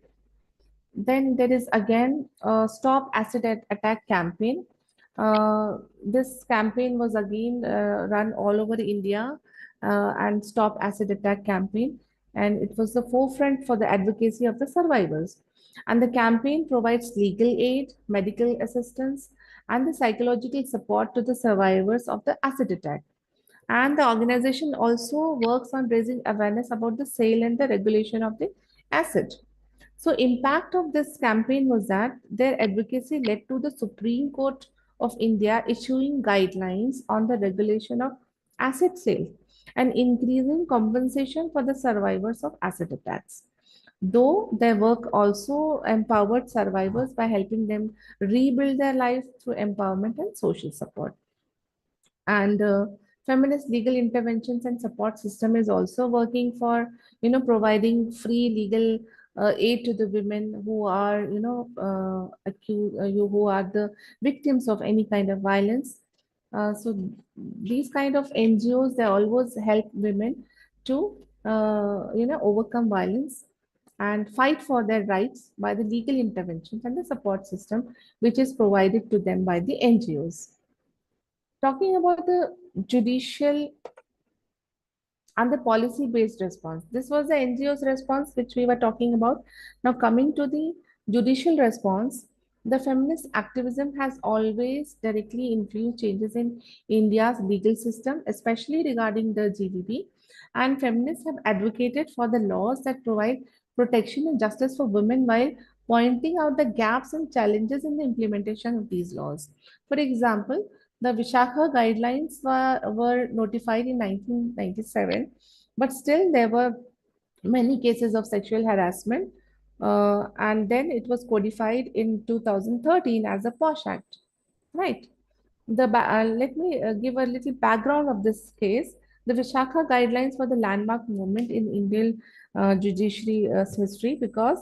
Then there is again a Stop Acid Attack campaign. This campaign was again run all over India, and Stop Acid Attack campaign, and it was the forefront for the advocacy of the survivors. And the campaign provides legal aid, medical assistance, and the psychological support to the survivors of the acid attack. And the organization also works on raising awareness about the sale and the regulation of the acid. So impact of this campaign was that their advocacy led to the Supreme Court of India issuing guidelines on the regulation of acid sale and increasing compensation for the survivors of acid attacks. Though their work also empowered survivors by helping them rebuild their lives through empowerment and social support. And Feminist legal interventions and support system is also working for, providing free legal aid to the women who are, accused, who are the victims of any kind of violence. So these kind of NGOs, they always help women to, overcome violence and fight for their rights by the legal interventions and the support system which is provided to them by the NGOs. Talking about the judicial and the policy based response. This was the NGO's response, which we were talking about. Now, coming to the judicial response, the feminist activism has always directly influenced changes in India's legal system, especially regarding the GDP. And feminists have advocated for the laws that provide protection and justice for women while pointing out the gaps and challenges in the implementation of these laws. For example, the Vishakha guidelines were notified in 1997, but still there were many cases of sexual harassment. And then it was codified in 2013 as a POSH Act, right? Let me give a little background of this case. The Vishakha guidelines were the landmark moment in Indian judiciary history because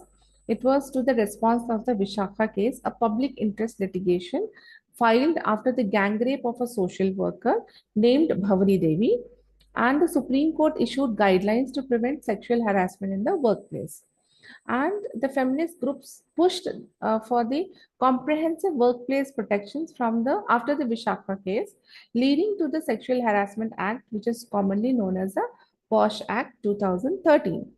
it was to the response of the Vishakha case, a public interest litigation filed after the gang rape of a social worker named Bhavani Devi, and the Supreme Court issued guidelines to prevent sexual harassment in the workplace. And the feminist groups pushed for the comprehensive workplace protections from the after the Vishakha case, leading to the Sexual Harassment Act, which is commonly known as the POSH Act 2013.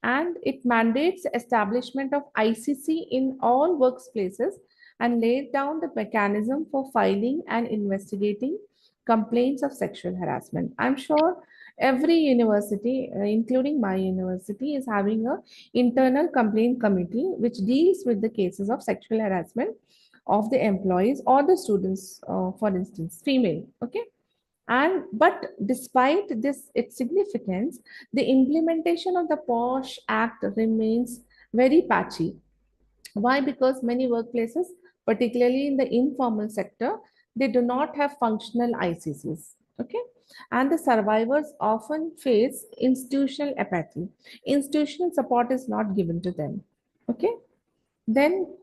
And it mandates the establishment of ICC in all workplaces and laid down the mechanism for filing and investigating complaints of sexual harassment. I'm sure every university, including my university, is having a internal complaint committee which deals with the cases of sexual harassment of the employees or the students, for instance, female. Okay. And but despite this its significance, the implementation of the POSH Act remains very patchy. Why? Because many workplaces, particularly in the informal sector, they do not have functional ICCs. Okay. And the survivors often face institutional apathy. Institutional support is not given to them. Okay. Then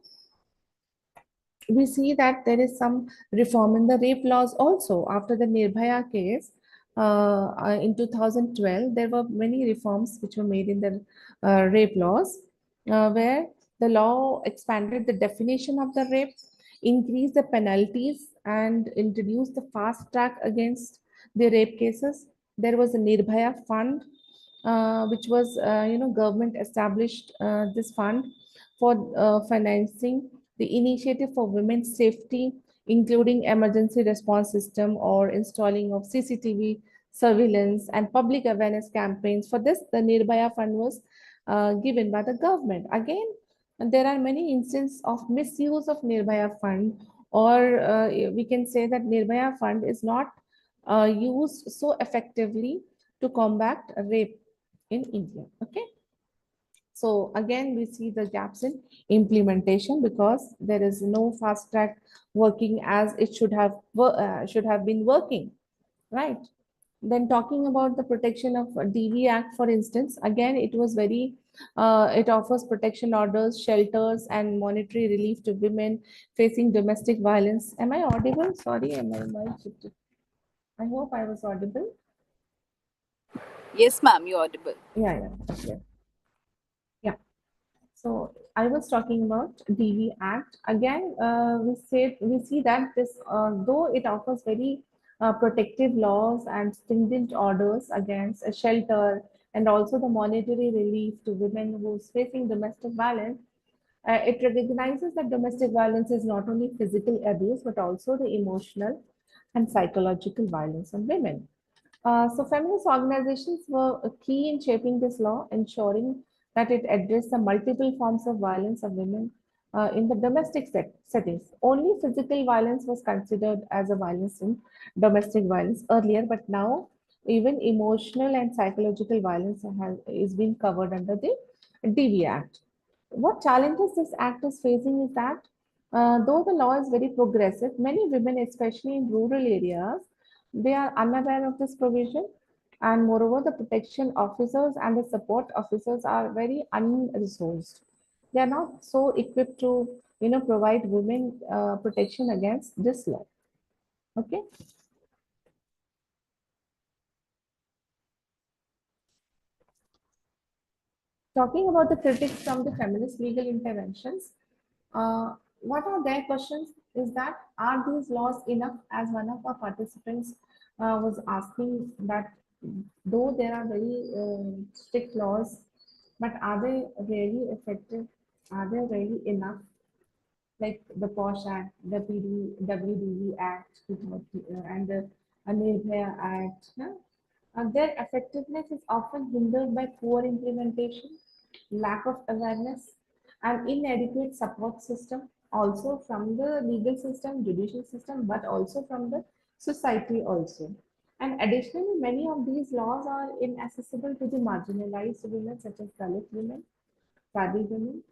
we see that there is some reform in the rape laws also. After the Nirbhaya case in 2012, there were many reforms which were made in the rape laws, where the law expanded the definition of the rape, increased the penalties, and introduced the fast track against the rape cases. There was a Nirbhaya fund, which was, government established this fund for financing the initiative for women's safety, including emergency response system or installing of CCTV surveillance and public awareness campaigns. For this, the Nirbhaya fund was given by the government. Again, there are many instances of misuse of Nirbhaya fund, or we can say that Nirbhaya fund is not used so effectively to combat rape in India. Okay. So again, we see the gaps in implementation because there is no fast track working as it should have been working, right? Then talking about the protection of DV Act, for instance, again, it was very, it offers protection orders, shelters, and monetary relief to women facing domestic violence. Am I audible? Sorry, am I mic shifted? I hope I was audible. Yes, ma'am, you're audible. Yeah, yeah, okay. Yeah. So I was talking about DV Act. Again, we see that this, though it offers very protective laws and stringent orders against a shelter and also the monetary relief to women who's facing domestic violence, it recognizes that domestic violence is not only physical abuse but also the emotional and psychological violence on women. So feminist organizations were key in shaping this law, ensuring that it addressed the multiple forms of violence of women in the domestic settings. Only physical violence was considered as a violence in domestic violence earlier, but now even emotional and psychological violence is being covered under the DV Act. What challenges this act is facing is that though the law is very progressive, many women, especially in rural areas, they are unaware of this provision, and moreover, the protection officers and the support officers are very unresourced. They are not so equipped to, provide women protection against this law. Okay. Talking about the critics from the feminist legal interventions, what are their questions is that are these laws enough? As one of our participants was asking that though there are very strict laws, but are they really effective? Are they really enough? Like the POSH Act, the WDV Act, and the Nirbhaya Act. Yeah? Their effectiveness is often hindered by poor implementation, lack of awareness, and inadequate support system, also from the legal system, judicial system, but also from the society also. And additionally, many of these laws are inaccessible to the marginalized women, such as Dalit women, tribal women,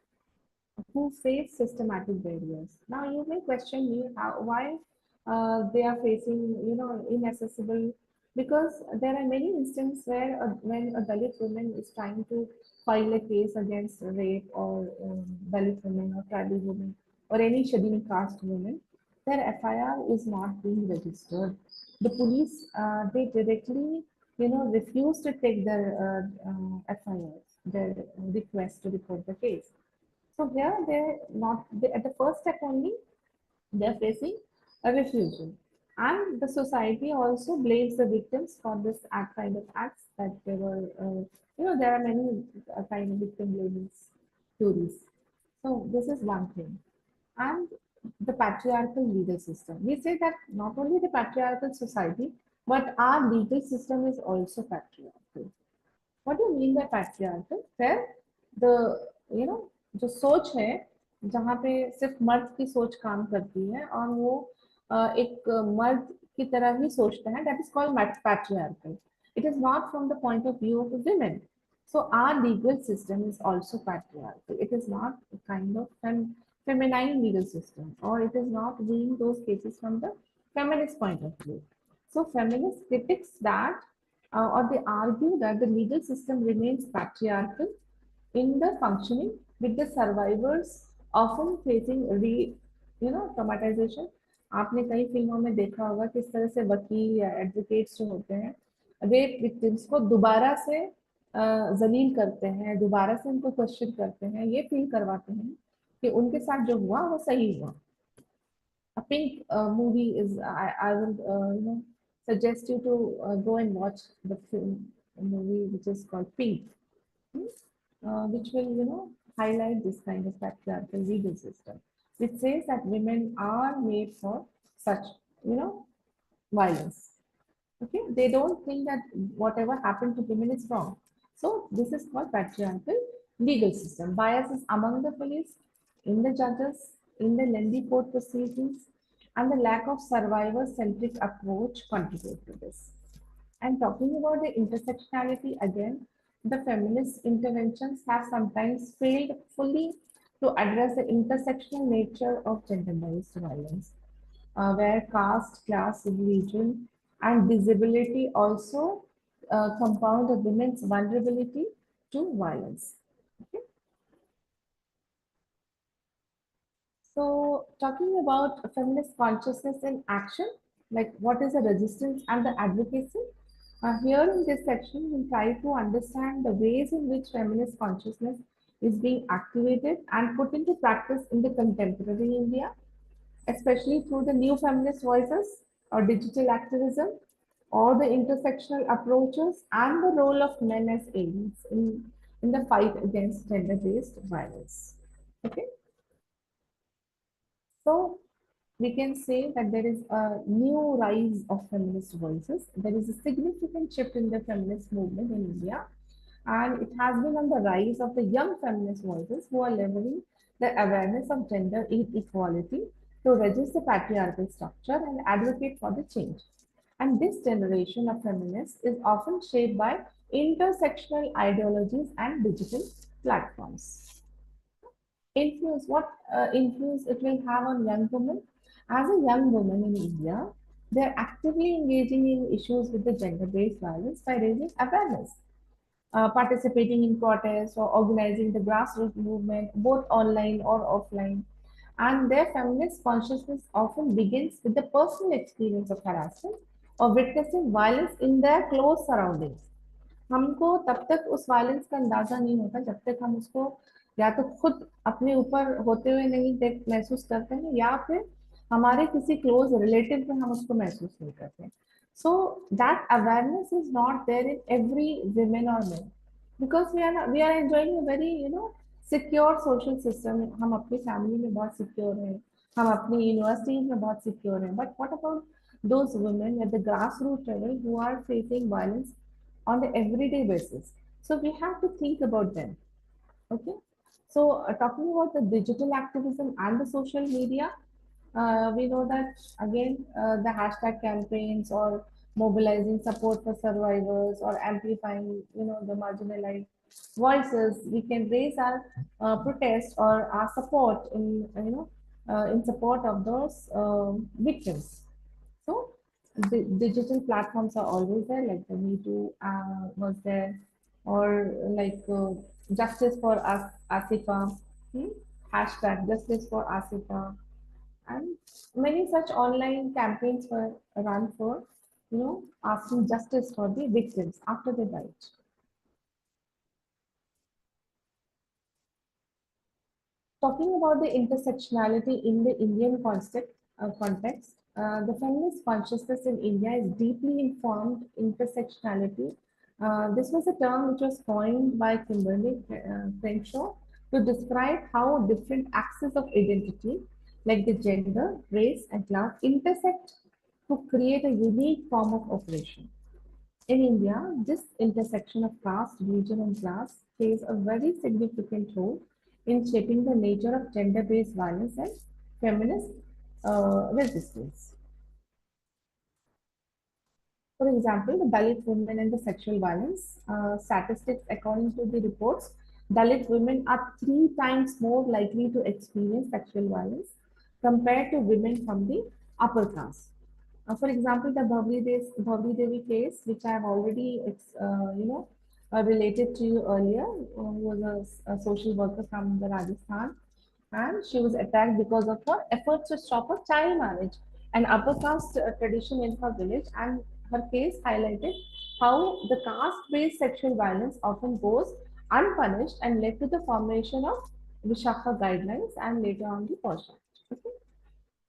who face systematic barriers. Now, you may question me why they are facing, inaccessible, because there are many instances where when a Dalit woman is trying to file a case against rape or Dalit women or tribal women or any scheduled caste woman, their FIR is not being registered. The police, they directly, refuse to take their FIRs, their request to report the case. So here they're not at the first step only they're facing a refusal. And the society also blames the victims for this kind of acts that they were, there are many kind of victim blaming theories. So this is one thing. And the patriarchal legal system. We say that not only the patriarchal society, but our legal system is also patriarchal. What do you mean by patriarchal? Where the जो सोच है जहाँ पे सिर्फ मर्द की सोच काम करती है और वो एक मर्द की तरह ही सोचता है, that is called patriarchal. It is not from the point of view of the women. So our legal system is also patriarchal. It is not a kind of feminine legal system, or it is not viewing those cases from the feminist point of view. So feminist critics that or they argue that the legal system remains patriarchal in the functioning, with the survivors often facing traumatization. आपने कई फिल्मों में देखा होगा किस तरह से वकील या एडवोकेट्स जो होते हैं रेप विक्टिम्स को दोबारा से जलील करते हैं, दोबारा से उनको क्वेश्चन करते हैं, ये फील करवाते हैं कि उनके साथ जो हुआ वो सही हुआ. A Pink movie is I will suggest you to go and watch the film movie which is called Pink, which will highlight this kind of patriarchal legal system, which says that women are made for such violence. Okay, they don't think that whatever happened to women is wrong. So this is called patriarchal legal system. Biases among the police, in the judges, in the lengthy court proceedings, and the lack of survivor-centric approach contribute to this. And talking about the intersectionality again, the feminist interventions have sometimes failed fully to address the intersectional nature of gender-based violence, where caste, class, religion, and disability also compound a women's vulnerability to violence. Okay? So, talking about feminist consciousness in action, like what is the resistance and the advocacy? Here in this section, we'll try to understand the ways in which feminist consciousness is being activated and put into practice in the contemporary India, especially through the new feminist voices or digital activism or the intersectional approaches and the role of men as agents in the fight against gender-based violence. Okay, so we can say that there is a new rise of feminist voices. There is a significant shift in the feminist movement in India, and it has been on the rise of the young feminist voices who are leveraging the awareness of gender inequality to resist the patriarchal structure and advocate for the change. And this generation of feminists is often shaped by intersectional ideologies and digital platforms. Influence, what influence it will have on young women? As a young woman in India, They're actively engaging in issues with the gender-based violence by raising awareness, participating in protests or organizing the grassroots movement, both online or offline. And their feminist consciousness often begins with the personal experience of harassment or witnessing violence in their close surroundings. हमको तब तक उस violence का अंदाजा नहीं होता जब तक हम उसको या तो खुद अपने ऊपर होते हुए नहीं देख महसूस करते हैं या फिर हमारे किसी क्लोज रिलेटिव में हम उसको महसूस नहीं करते हैं so that awareness is not there in every women और man because we are enjoying a very secure social system हम अपनी फैमिली में बहुत सिक्योर हैं हम अपनी यूनिवर्सिटीज में बहुत सिक्योर हैं but what about those women at the grassroots level who are facing violence on the everyday basis. So we have to think about them. Okay. So talking about the digital activism and the social media, we know that again the hashtag campaigns or mobilizing support for survivors or amplifying the marginalized voices, we can raise our protest or our support in in support of those victims. So the digital platforms are always there, like the Me Too was there, or like Justice for Asifa, hmm? hashtag Justice for Asifa, and many such online campaigns were run for, asking justice for the victims after they died. Talking about the intersectionality in the Indian context, the feminist consciousness in India is deeply informed intersectionality. This was a term which was coined by Kimberly Crenshaw to describe how different axes of identity, like the gender, race, and class, intersect to create a unique form of oppression. In India, this intersection of caste, religion, and class plays a very significant role in shaping the nature of gender-based violence and feminist resistance. For example, the Dalit women and the sexual violence statistics, according to the reports, Dalit women are 3 times more likely to experience sexual violence compared to women from the upper caste. For example, the Bhavli Devi case, which I have already, related to you earlier, was a social worker from the Rajasthan, and she was attacked because of her efforts to stop a child marriage, an upper caste tradition in her village, and her case highlighted how the caste-based sexual violence often goes unpunished and led to the formation of Vishaka guidelines and later on the Posh Act. Okay?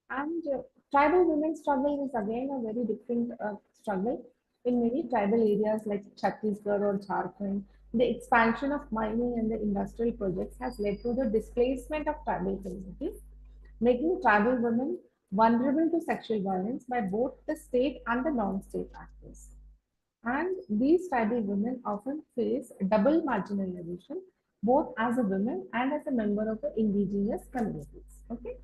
And tribal women's struggle is again a very different struggle. In many tribal areas like Chhattisgarh or Jharkhand, the expansion of mining and the industrial projects has led to the displacement of tribal communities, making tribal women vulnerable to sexual violence by both the state and the non-state actors. And these tribal women often face double marginalization, both as a woman and as a member of the indigenous communities. Okay.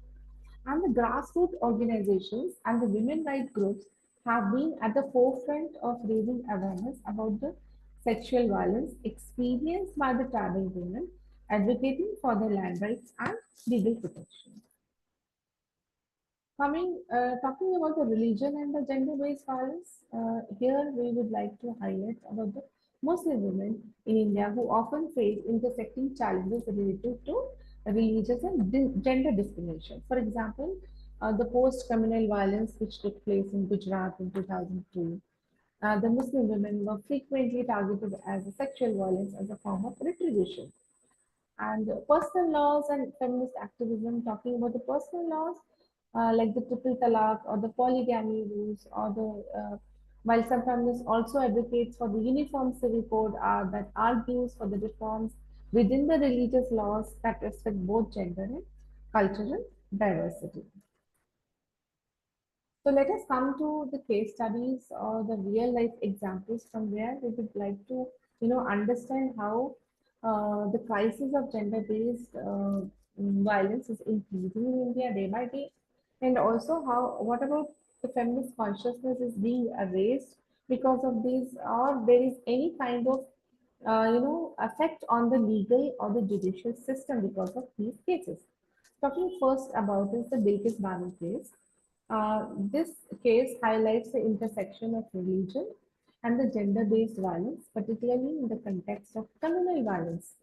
And the grassroots organizations and the women rights groups have been at the forefront of raising awareness about the sexual violence experienced by the tribal women, advocating for their land rights and legal protection. Talking about the religion and the gender-based violence, here we would like to highlight about the Muslim women in India who often face intersecting challenges related to religious and gender discrimination. For example, the post-communal violence which took place in Gujarat in 2002, the Muslim women were frequently targeted as a sexual violence as a form of retribution. And personal laws and feminist activism, talking about the personal laws like the triple talaq or the polygamy rules, or the while some feminists also advocates for the uniform civil code that argues for the reforms within the religious laws that respect both gender and cultural diversity. So let us come to the case studies or the real life examples from where we would like to, understand how the crisis of gender-based violence is increasing in India day by day, and also how what about the feminist consciousness is being erased because of these, or there is any kind of effect on the legal or the judicial system because of these cases. Talking first about is the Bilkis Banu case. This case highlights the intersection of religion and the gender-based violence, particularly in the context of communal violence,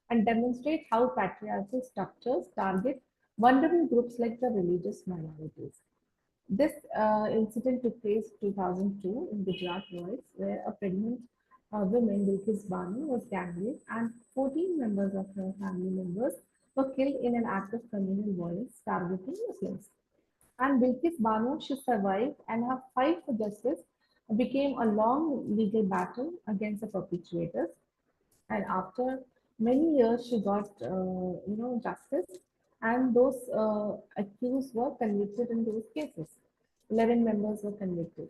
and demonstrate how patriarchal structures target vulnerable groups like the religious minorities. This incident took place 2002 in Gujarat Royals, where a pregnant woman, Bilkis Banu, was gang raped and 14 members of her family members were killed in an act of communal violence targeting Muslims. And Bilkis Banu, she survived, and her fight for justice became a long legal battle against the perpetrators. And after many years, she got justice, and those accused were convicted in those cases. 11 members were convicted.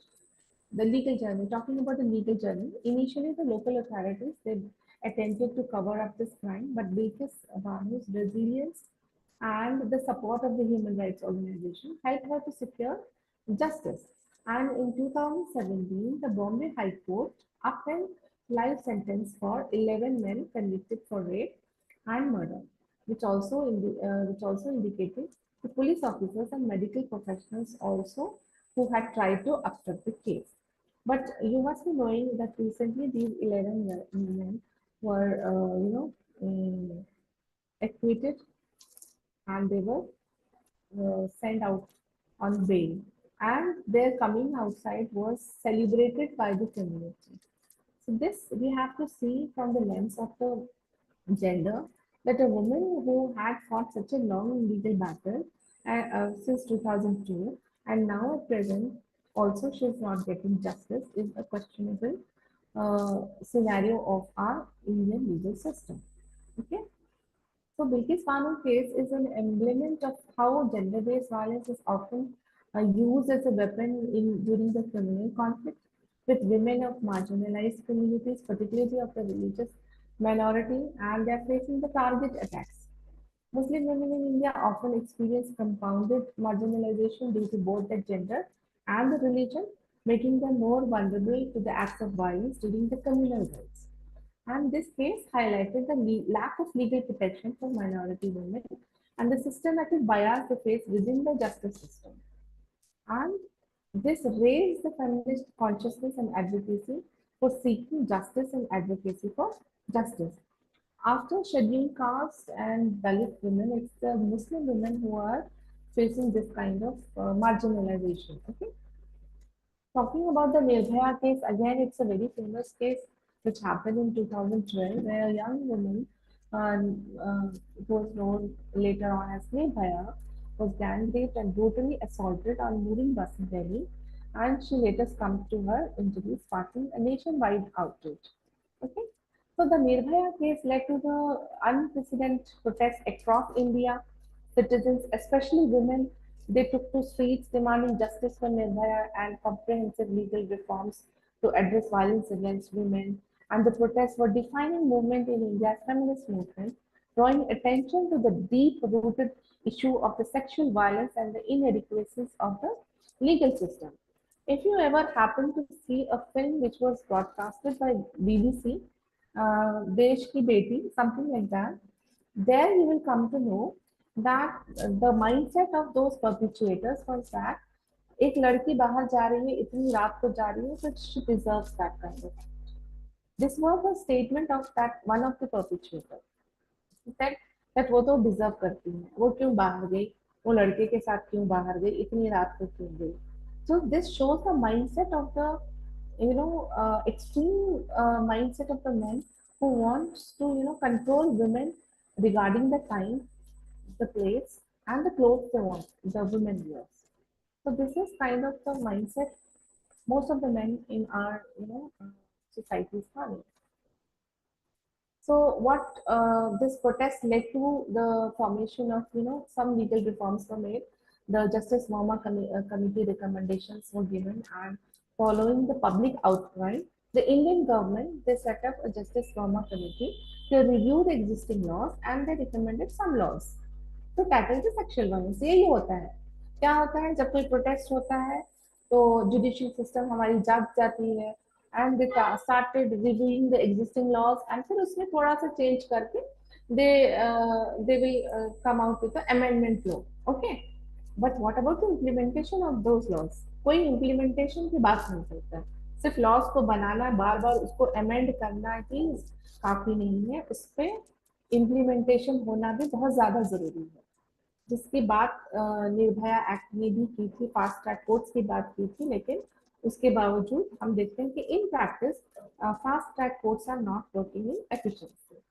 The legal journey, talking about the legal journey, initially the local authorities they attempted to cover up this crime, but Bilkis Banu's resilience and the support of the human rights organization helped her to secure justice. And in 2017, the Bombay High Court upheld life sentence for 11 men convicted for rape and murder, which also indicated the police officers and medical professionals also who had tried to obstruct the case. But you must be knowing that recently these 11 men were, acquitted, and they were sent out on bail. And their coming outside was celebrated by the community. So this we have to see from the lens of the gender, that a woman who had fought such a long legal battle since 2002, and now at present also she is not getting justice, is a questionable scenario of our Indian legal system. Okay. So Bilkis Banu case is an emblem of how gender-based violence is often used as a weapon during the criminal conflict with women of marginalized communities, particularly of the religious minority, and they are facing the target attacks. Muslim women in India often experience compounded marginalization due to both their gender and the religion, making them more vulnerable to the acts of violence during the communal rights. And this case highlighted the lack of legal protection for minority women and the systematic bias they face within the justice system. And this raised the feminist consciousness and advocacy for seeking justice and advocacy for justice. After scheduled caste and Dalit women, it's the Muslim women who are facing this kind of marginalization. Okay. Talking about the Nirbhaya case, again, it's a very famous case which happened in 2012, where a young woman, who was known later on as Nirbhaya, was gang raped and brutally assaulted on moving bus in Delhi, and she later succumbed to her injuries, sparking a nationwide outrage. Okay, so the Nirbhaya case led to the unprecedented protests across India. Citizens, especially women, they took to streets demanding justice for Nirbhaya and comprehensive legal reforms to address violence against women. And the protests were defining movement in India's feminist movement, drawing attention to the deep-rooted issue of the sexual violence and the inadequacies of the legal system. If you ever happen to see a film which was broadcasted by BBC, Desh Ki Beti, something like that, there you will come to know that the mindset of those perpetrators was that एक लड़की बाहर जा रही है इतनी रात को जा रही है so she deserves that kind of. This was a statement of that one of the perpetrators. He said that वो तो डिजर्व करती है वो क्यों बाहर गई वो लड़के के साथ क्यों बाहर गई इतनी रात को क्यों गई. So this shows the mindset of the extreme mindset of the men who wants to control women regarding the time, the place, and the clothes they want the women wears. So this is kind of the mindset most of the men in our societies have. So what this protest led to the formation of some legal reforms were made. The Justice Verma Committee recommendations were given, and following the public outcry, the Indian government they set up a Justice Verma Committee to review the existing laws, and they recommended some laws to tackle the sexual violence. यही होता है. क्या होता है जब कोई protest होता है तो जुडिशियल सिस्टम हमारी जाग जाती है and they started reviewing the existing laws and फिर उसमें थोड़ा सा change करके they will come out with the amendment law. Okay. But what about the implementation of those laws? कोई इम्प्लीमेंटेशन की बात नहीं करता है। सिर्फ लॉज को बनाना, बार बार उसको अमेंड करना ही काफी नहीं है, उस पर इम्प्लीमेंटेशन होना भी बहुत ज्यादा जरूरी है। जिसकी बात निर्भया एक्ट में भी की थी, फास्ट ट्रैक कोर्ट्स की बात की थी, लेकिन उसके बावजूद हम देखते हैं कि in practice fast track courts are not working in efficiency.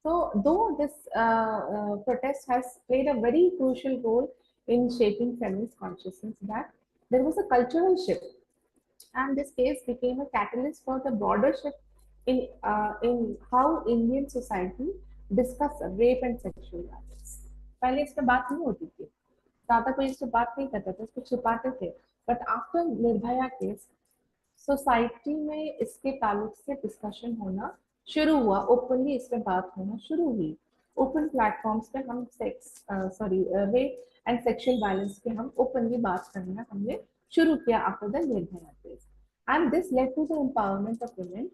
So, though this protest has played a very crucial role in shaping feminist consciousness, that there was a cultural shift, and this case became a catalyst for the broader shift in how Indian society discuss rape and sexual violence. पहले इस पे बात नहीं होती थी, ज्यादा कोई इस पे बात नहीं करता था, इसको छिपाते थे। But after Nirbhaya case society में इसके ताल्लुक से डिस्कशन होना शुरू हुआ, ओपनली इस पे बात होना शुरू हुई। ओपन प्लेटफॉर्म्स पे हम sex sorry rape and sexual violence पे हम ओपनली बात करना हमने शुरू किया after the Nirbhaya case, and this led to the empowerment of women,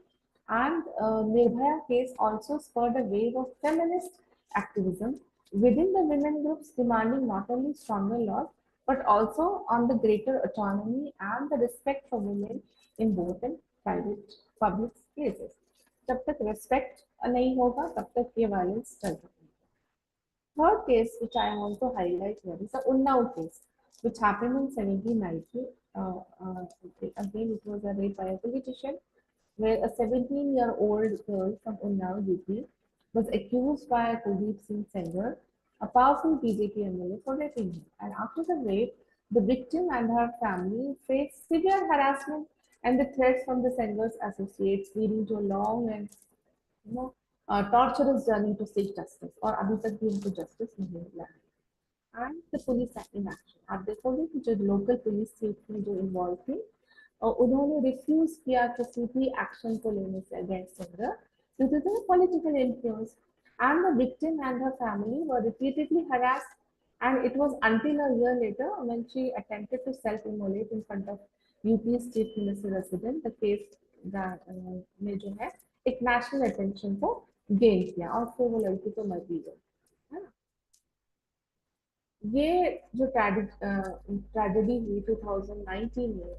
and Nirbhaya case also spurred a wave of feminist activism within the women groups, demanding not only stronger laws but also on the greater autonomy and the respect for women in both in private public places. जब तक respect नहीं होगा तब तक ये violence चलता रहेगा। Third case which I want to highlight here is the Unnao case, which happened in 1790. Again, it was a rape by a politician, where a 17-year-old girl from Unnao, UP, was accused by Kuldeep Singh Sengar, a powerful BJP MLA, for raping her. And after the rape, the victim and her family faced severe harassment and the threats from the Sengar's associates, leading to a long and you know torturous journey to seek justice. और अभी तक भी उनको justice नहीं मिला है। And the police in action, आप देखोगे कि जो लोकल पुलिस थी उसमें जो इन्वॉल्व थी, और उन्होंने रिफ्यूज किया किसी भी एक्शन को लेने से against Sengar due to the political influence, and the victim and her family were repeatedly harassed, and it was until a year later when she attempted to self-immolate in front of UP's chief minister resident, the case में जो है एक national attention को gain किया और फिर वो लड़की तो मर भी गई, है ना। ये जो ट्रेजेडी हुई 2019 में,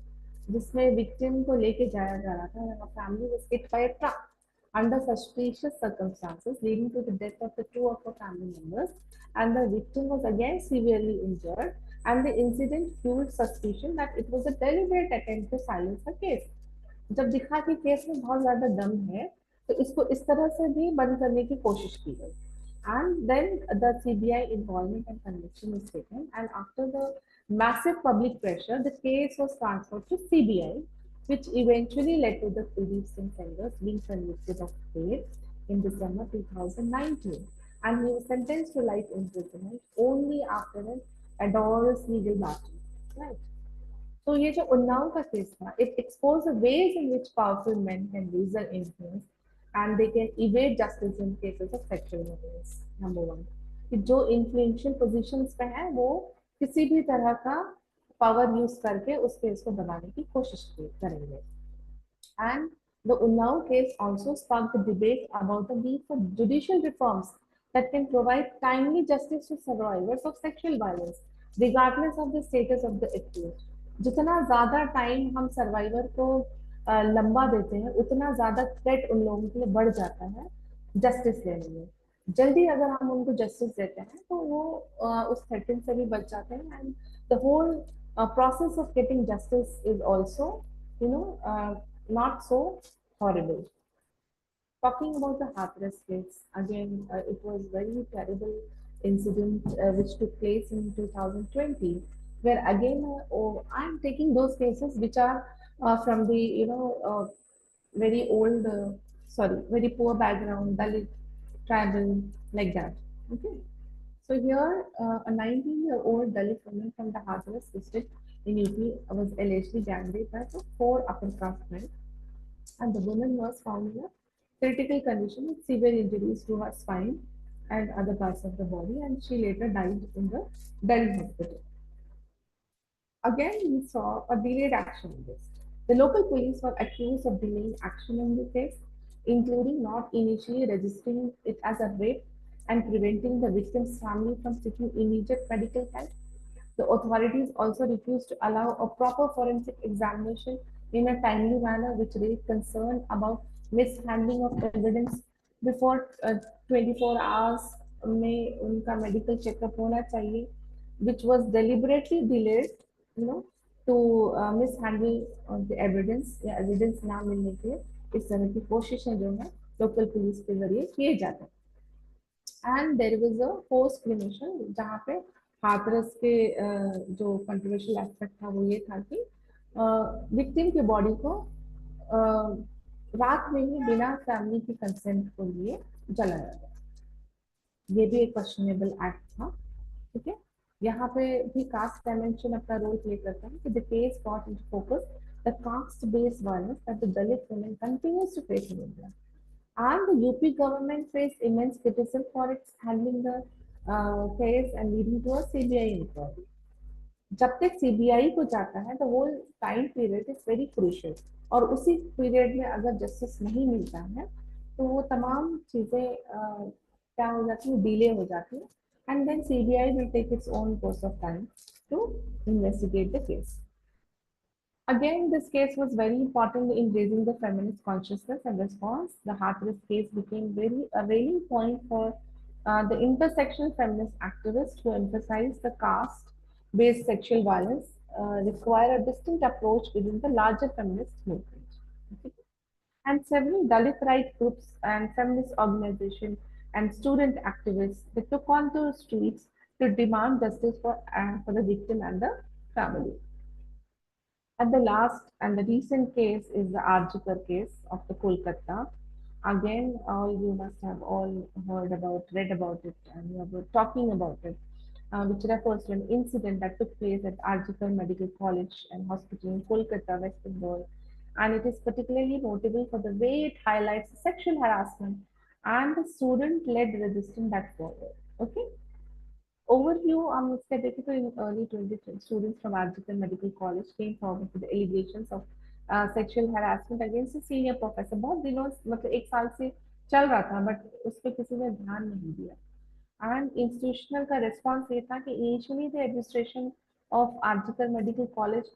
जिसमें विक्टिम को लेके जाया जा रहा था, family was hit by a truck under suspicious circumstances, leading to the death of the two of her family members, and the victim was again severely injured, and the incident fueled suspicion that it was a deliberate attempt to silence her case. जब दिखा कि case में बहुत ज्यादा दम है, तो इसको इस तरह से भी बंद करने की कोशिश की गई। And then the CBI involvement and conviction is taken, and after the massive public pressure, the case was transferred to CBI, which eventually led to the Kuldeep Singh Sengar being convicted of rape in December 2019, and he was sentenced to life imprisonment only after an adorous legal battle. Right. तो ये जो उन्नाव का case था, it exposed the ways in which powerful men can use their influence and they can evade justice in cases of sexual violence. Number one, कि जो influential positions पे है वो किसी भी तरह का पावर यूज करके उस केस को दबाने की कोशिश करेंगे। And the Unnao case also sparked the debate about the need for judicial reforms that can provide timely justice to survivors of sexual violence, regardless of the status of the accused. जितना ज़्यादा time हम survivor को लंबा देते हैं, उतना ज़्यादा threat उन लोगों के लिए बढ़ जाता है जस्टिस लेने में। जल्दी अगर हम उनको जस्टिस देते हैं तो वो उस थ्रेटिंग से भी बच जाते हैं, and the whole process of getting justice is also, you know, not so horrible. Talking about the Hathras case, again, it was very terrible incident which took place in 2020, where again, I'm taking those cases which are from the, very old, very poor background, Dalit, tribal, like that. Okay. So here, a 19-year-old Dalit woman from the Hathras district in UP was allegedly gang raped by the four upper caste men, and the woman was found in a critical condition with severe injuries to her spine and other parts of the body, and she later died in the Delhi hospital. Again, we saw a delayed action in this. The local police were accused of delaying action in the case, including not initially registering it as a rape and preventing the victim's family from seeking immediate medical help. The authorities also refused to allow a proper forensic examination in a timely manner, which raised concern about mishandling of evidence before 24 hours में उनका medical checkup होना चाहिए, which was deliberately delayed, you know, to mishandle the evidence या evidence ना मिलने के लिए इस तरह की कोशिशें जो है लोकल पुलिस के जरिए किए जाते हैं. And there was a post cremation जहाँ पे हाथरस के जो कंट्रोवर्शियल एस्पेक्ट था वो ये था कि विक्टिम की बॉडी को रात में ही बिना फैमिली की कंसेंट को लिए जलाया गया. ये भी एक क्वेश्चनेबल एक्ट था. ठीक है. यहाँ पे भी कास्ट डायमेंशन अपना रोल प्ले करता है कि the case brought in focus the caste based violence that the Dalit women continues to face in India. And the UP government faced immense criticism for its handling the case and leading to a CBI inquiry. जब तक CBI को जाता है तो वो time period is very crucial, और उसी period में अगर जस्टिस नहीं मिलता है तो वो तमाम चीजें क्या हो जाती है, डिले हो जाती है. And then CBI will take its own course of time to investigate the case. Again, this case was very important in raising the feminist consciousness and response. The Hathras case became very a rallying point for the intersectional feminist activists who emphasized the caste-based sexual violence require a distinct approach within the larger feminist movement. Okay. And several Dalit right groups and feminist organizations and student activists they took on the streets to demand justice for the victim and the family. And the last and the recent case is the Arjikar case of the Kolkata. Again, all you must have all heard about, read about it, and you were talking about it, which refers to an incident that took place at Arjikar Medical College and Hospital in Kolkata, West Bengal. And it is particularly notable for the way it highlights sexual harassment and the student-led resistance that followed. Okay. Overview, इसका देखें तो in early 2010 students from Azad Medical College came forward with the allegations of sexual harassment against a senior professor. बहुत दिनों मतलब एक साल से चल रहा था बट उस पर किसी ने ध्यान नहीं दिया. And institutional का response ये था कि initially the administration of Azad Medical College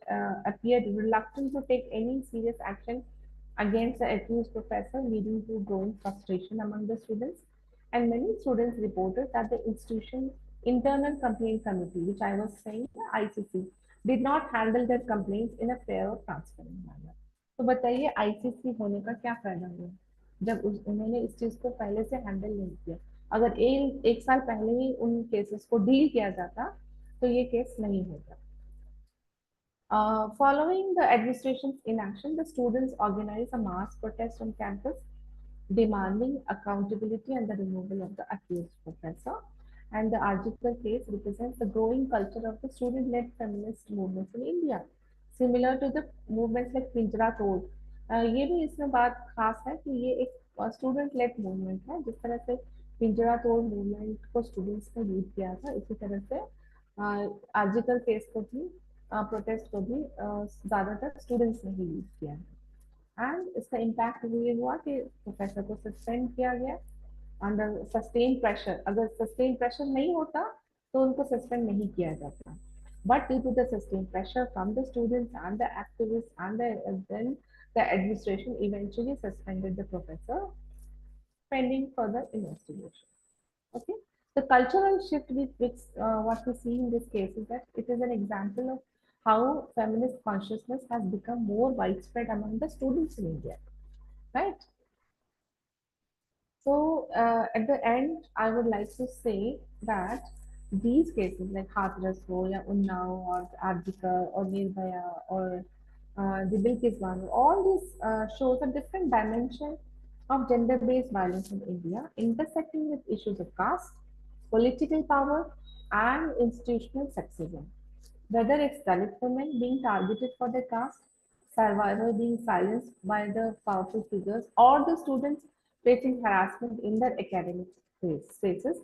appeared reluctant to take any serious action against the accused professor, leading to growing frustration among the students. And many students reported that the institution internal complaint committee, which I was saying, the ICC, did not handle their complaints in a fair or transparent manner. तो बताइए ICC होने का क्या फायदा हुआ जब उन्होंने इस चीज को पहले से हैंडल नहीं किया. अगर एक साल पहले ही उन केसेस को डील किया जाता तो ये केस नहीं होता. Following the administration's inaction, the students organized a mass protest on campus demanding accountability and the removal of the accused professor. And the article case represents the growing culture of the student-led feminist movements in India, similar to the movements like Pinjra Tod. ये भी इसमें बात खास है कि ये एक student lead movement है. जिस तरह से पिंजरा तोड़ मूवमेंट को स्टूडेंट्स ने लीड किया था, इसी तरह से आर्जिकल केस को भी प्रोटेस्ट को भी ज्यादातर स्टूडेंट्स ने ही लीड किया है. एंड इसका इम्पैक्ट ये हुआ कि प्रोफेसर को सस्पेंड किया गया अंडर सस्टेन प्रेशर. अगर सस्टेन प्रेशर नहीं होता तो उनको सस्पेंड नहीं किया जाता. But due to the sustained pressure from the students and the activists and then the administration eventually suspended the professor pending further investigation. Okay. The cultural shift with which what we see in this case is that it is an example of how feminist consciousness has become more widespread among the students in India, right? So at the end, I would like to say that these cases like Hathras ho ya Unnao or Ardika or Nirbhaya or the Bilkis one, all these shows a different dimension of gender-based violence in India, intersecting with issues of caste, political power, and institutional sexism. Whether it's Dalit women being targeted for their caste, survivors being silenced by the powerful figures, or the students facing harassment in their academic spaces,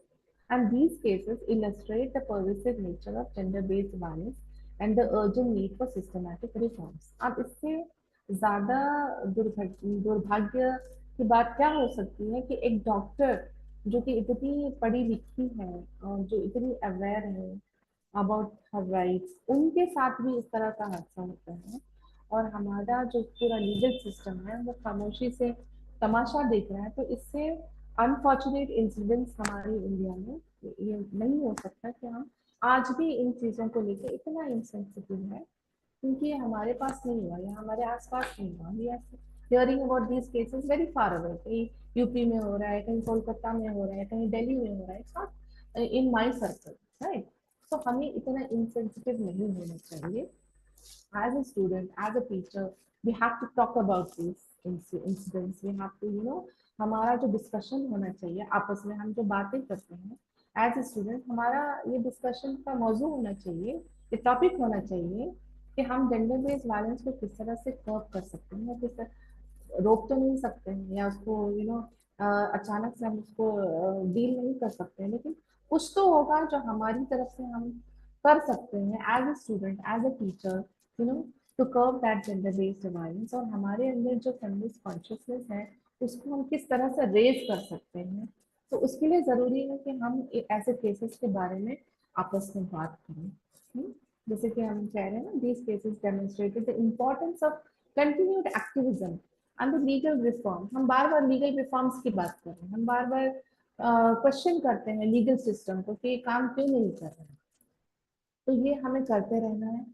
and these cases illustrate the pervasive nature of gender-based violence and the urgent need for systematic reforms. अब इससे ज़्यादा दुर्भाग्य की बात क्या हो सकती है कि एक डॉक्टर जो कि इतनी पढ़ी लिखी है और जो इतनी अवेयर है अबाउट हर राइट्स, उनके साथ भी इस तरह का हादसा होता है। और हमारा जो पूरा लीगल सिस्टम है वो खामोशी से तमाशा देख रहा है। तो इससे अनफॉर्चुनेट इंसिडेंट्स हमारी इंडिया में ये नहीं हो सकता कि हम आज भी इन चीज़ों को लेकर इतना इंसेंसिटिव है, क्योंकि ये हमारे पास नहीं हुआ या हमारे आसपास नहीं हुआ। We are hearing about these cases very far away, कहीं यूपी में हो रहा है, कहीं कोलकाता में हो रहा है, कहीं दिल्ली में हो रहा है, it's not in my circle, right. तो हमें इतना इंसेंसिटिव नहीं होना चाहिए। As a student, as a teacher, we have to talk about these incidents. We have to, हमारा जो डिस्कशन होना चाहिए आपस में, हम जो बातें करते हैं एज ए स्टूडेंट, हमारा ये डिस्कशन का मौजू होना चाहिए, ये टॉपिक होना चाहिए कि हम जेंडर बेस्ड वायलेंस को किस तरह से कर्व कर सकते हैं, या किस रोक तो नहीं सकते हैं, या उसको अचानक से हम उसको डील नहीं कर सकते हैं, लेकिन कुछ तो होगा जो हमारी तरफ से हम कर सकते हैं as a student, as a teacher, you know to curb that gender based violence. और हमारे अंदर जो फेमिनिस्ट कॉन्शियसनेस है उसको हम किस तरह से रेज कर सकते हैं। तो उसके लिए जरूरी है कि हम ऐसे केसेस के बारे में आपस में बात करें। जैसे कि हम कह रहे हैं ना, these cases demonstrated the importance of continued activism and the legal reform. हम बार बार लीगल रिफॉर्म्स की बात कर रहे हैं, हम बार बार क्वेश्चन करते हैं लीगल सिस्टम को कि ये काम क्यों नहीं कर रहे हैं। तो ये हमें करते रहना है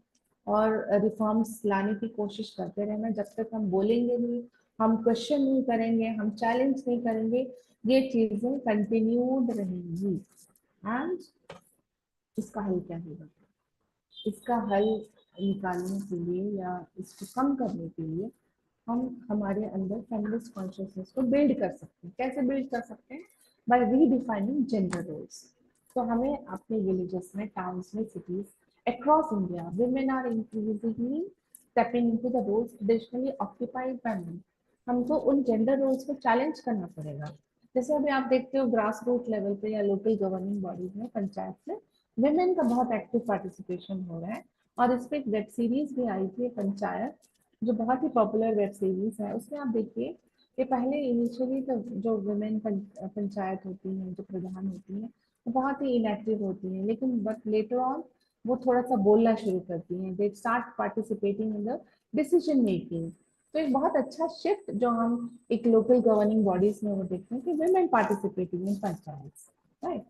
और रिफॉर्म्स लाने की कोशिश करते रहना। जब तक हम बोलेंगे नहीं, हम क्वेश्चन नहीं करेंगे, हम चैलेंज नहीं करेंगे, ये चीजें कंटिन्यूड रहेंगी। एंड इसका हल क्या होगा? इसका हल निकालने के लिए या इसको कम करने के लिए हम हमारे अंदर फेमिनिस्ट कॉन्शियसनेस को बिल्ड कर सकते हैं। कैसे बिल्ड कर सकते हैं? By redefining gender roles. तो हमें अपने विलेजेस में, टाउन्स में, cities across India, women are increasingly stepping into the roles traditionally occupied by men। हमको उन जेंडर रोल्स को चैलेंज करना पड़ेगा। जैसे अभी आप देखते हो ग्रास रूट लेवल पे या लोकल गवर्निंग बॉडीज में, पंचायत में women का बहुत एक्टिव पार्टिसिपेशन हो रहा है। और इस पे एक वेब सीरीज भी आई थी पंचायत, जो बहुत ही पॉपुलर वेब सीरीज है। उसमें आप देखिए कि पहले इनिशियली तो जो वुमेन पंचायत होती हैं, जो प्रधान होती हैं, वो बहुत ही इनएक्टिव होती हैं, लेकिन बट लेटर ऑन वो थोड़ा सा बोलना शुरू करती हैं, they start participating in the decision making. तो एक बहुत अच्छा शिफ्ट जो हम एक लोकल गवर्निंग बॉडीज में वो देखते हैं कि women participating in panchayat, right.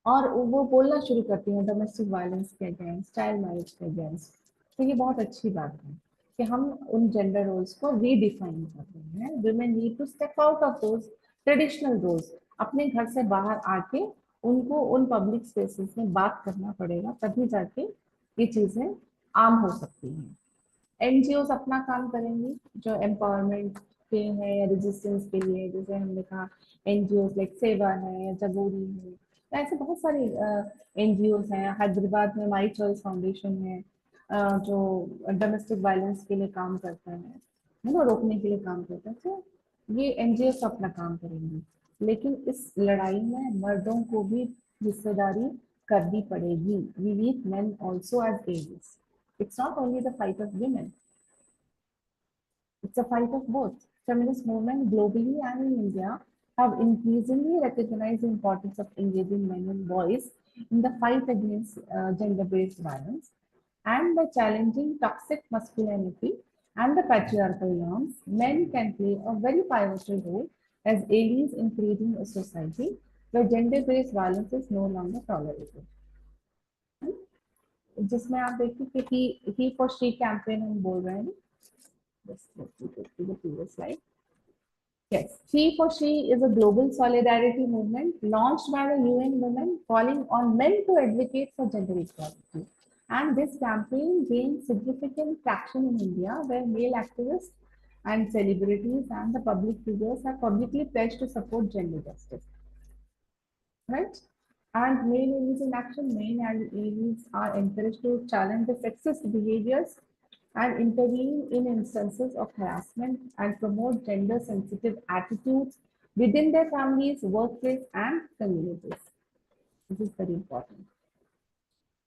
और वो बोलना शुरू करती हैं डोमेस्टिक वायलेंस के अगेंस्ट, चाइल्ड मैरिज के अगेंस्ट। तो ये बहुत अच्छी बात है कि हम उन जेंडर रोल्स को रीडिफाइन कर रहे हैं। Women need to step out of those traditional roles. अपने घर से बाहर आके उनको उन पब्लिक स्पेसेस में बात करना पड़ेगा, तभी जाके ये चीजें आम हो सकती हैं। एनजीओ अपना काम करेंगी जो एम्पावरमेंट के हैं या रेजिस्टेंस के लिए, जैसे हमने कहा एनजीओ लाइक सेवा है या जगोरी है, तो ऐसे बहुत सारे एनजीओ हैं। हैदराबाद में माई चॉइस फाउंडेशन है, जो डोमेस्टिक वायलेंस के लिए काम करता है ना, रोकने के लिए काम करता है। तो ये एनजीओ अपना काम करेंगी, लेकिन इस लड़ाई में मर्दों को भी हिस्सेदारी करनी पड़ेगी। We need men also as allies. It's not only the fight of women, it's a fight of both. Feminist movement globally and in India have increasingly recognized the importance of engaging men and boys in the fight against gender-based violence, and by challenging toxic masculinity and the patriarchal norms, men can play a very pivotal role as allies in creating a society where gender-based violence is no longer tolerated। जिसमें आप देखिए कि ही for she campaign हम बोल रहे हैं। Just let me go to the previous slide. Yes, He for She is a global solidarity movement launched by the UN Women, calling on men to advocate for gender equality. And this campaign gained significant traction in India, where male activists and celebrities and the public figures have publicly pledged to support gender justice. Right? And male allies in action, male allies are encouraged to challenge the sexist behaviors and intervene in instances of harassment and promote gender sensitive attitudes within their families, workplace, and communities. This is very important.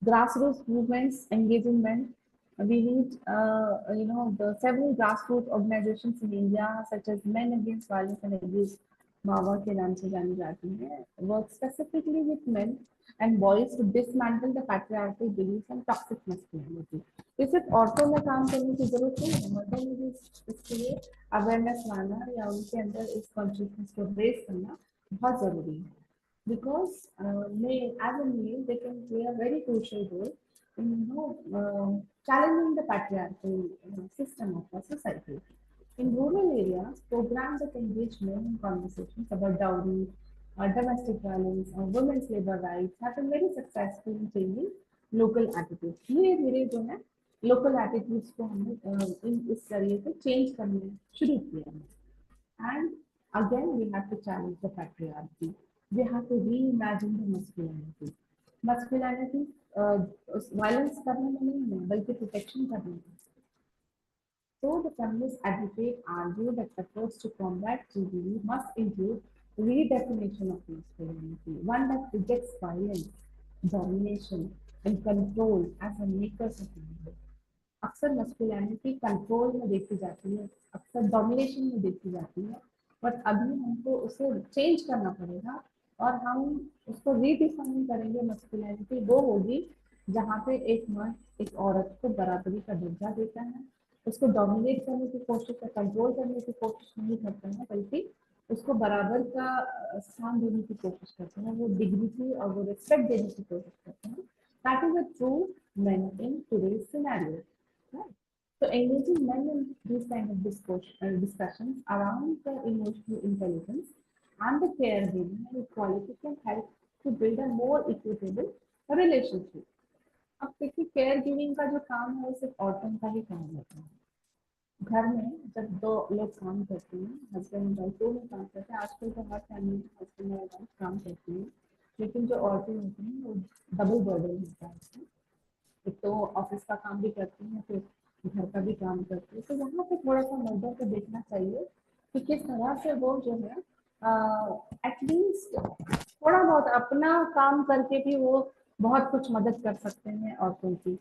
Grassroots movements engaging men. We need, the several grassroots organizations in India, such as Men Against Violence and Abuse मावा के नाम से जानी जाती है, work specifically with men and boys to dismantle the patriarchal belief and toxic masculinity. ये सिर्फ औरतों में काम करने की जरूरत नहीं है, मर्दों में भी इसके लिए अवेयरनेस लाना या उनके अंदर इस कॉन्शियसनेस को रेज करना बहुत जरूरी है। Because as a male, they can play a very crucial role in challenging the patriarchal system of our society. In rural areas, programs that engage men in conversations about dowry, domestic violence, or women's labor rights have been very successful in changing local attitudes. धीरे धीरे जो है local attitudes को हमने इस जरिए से change करने शुरू किया है। And again, we have to challenge the patriarchy. We have to reimagine the masculinity. Masculinity violence करने में नहीं है, बल्कि protection करने में। So the feminists advocate argue that efforts to combat GBV must include redefinition of masculinity, one that rejects violence, domination, and control as the makers of manhood. अक्सर masculinity control में देखी जाती है, अक्सर डोमिनेशन में देखी जाती है, बट अभी हमको उसे चेंज करना पड़ेगा और हम उसको रीडिफाइन करेंगे। मस्कुलिनिटी वो होगी जहाँ पे एक मर्द एक औरत को बराबरी का दर्जा देता है, उसको डोमिनेट करने की कोशिश या कंट्रोल करने की कोशिश नहीं करता है, बल्कि उसको बराबर का स्थान देने की कोशिश करते हैं, वो डिग्निटी और वो रिस्पेक्ट देने की कोशिश करते हैं। That is a true men in today's scenario. Right. So engaging men in these kind of discussions around the emotional intelligence and the caregiving and equality can help to build a more equitable relationship. अब देखिए care giving का जो काम है वो सिर्फ औरतों का ही काम होता है। घर में जब दो लोग काम करते हैं, हस्बैंड वाइफ दोनों काम करते हैं, आजकल तो हर फैमिली में हस्बैंड और वाइफ काम करती है, लेकिन जो औरतें होती हैं वो डबल बर्डन होता है उसमें। एक तो ऑफिस का काम भी करती हैं, फिर घर का भी काम करती है, तो यहाँ पे थोड़ा सा मर्दों को देखना चाहिए कि किस तरह से वो जो है एटलीस्ट थोड़ा बहुत अपना काम करके भी वो बहुत कुछ मदद कर सकते हैं औरतों की,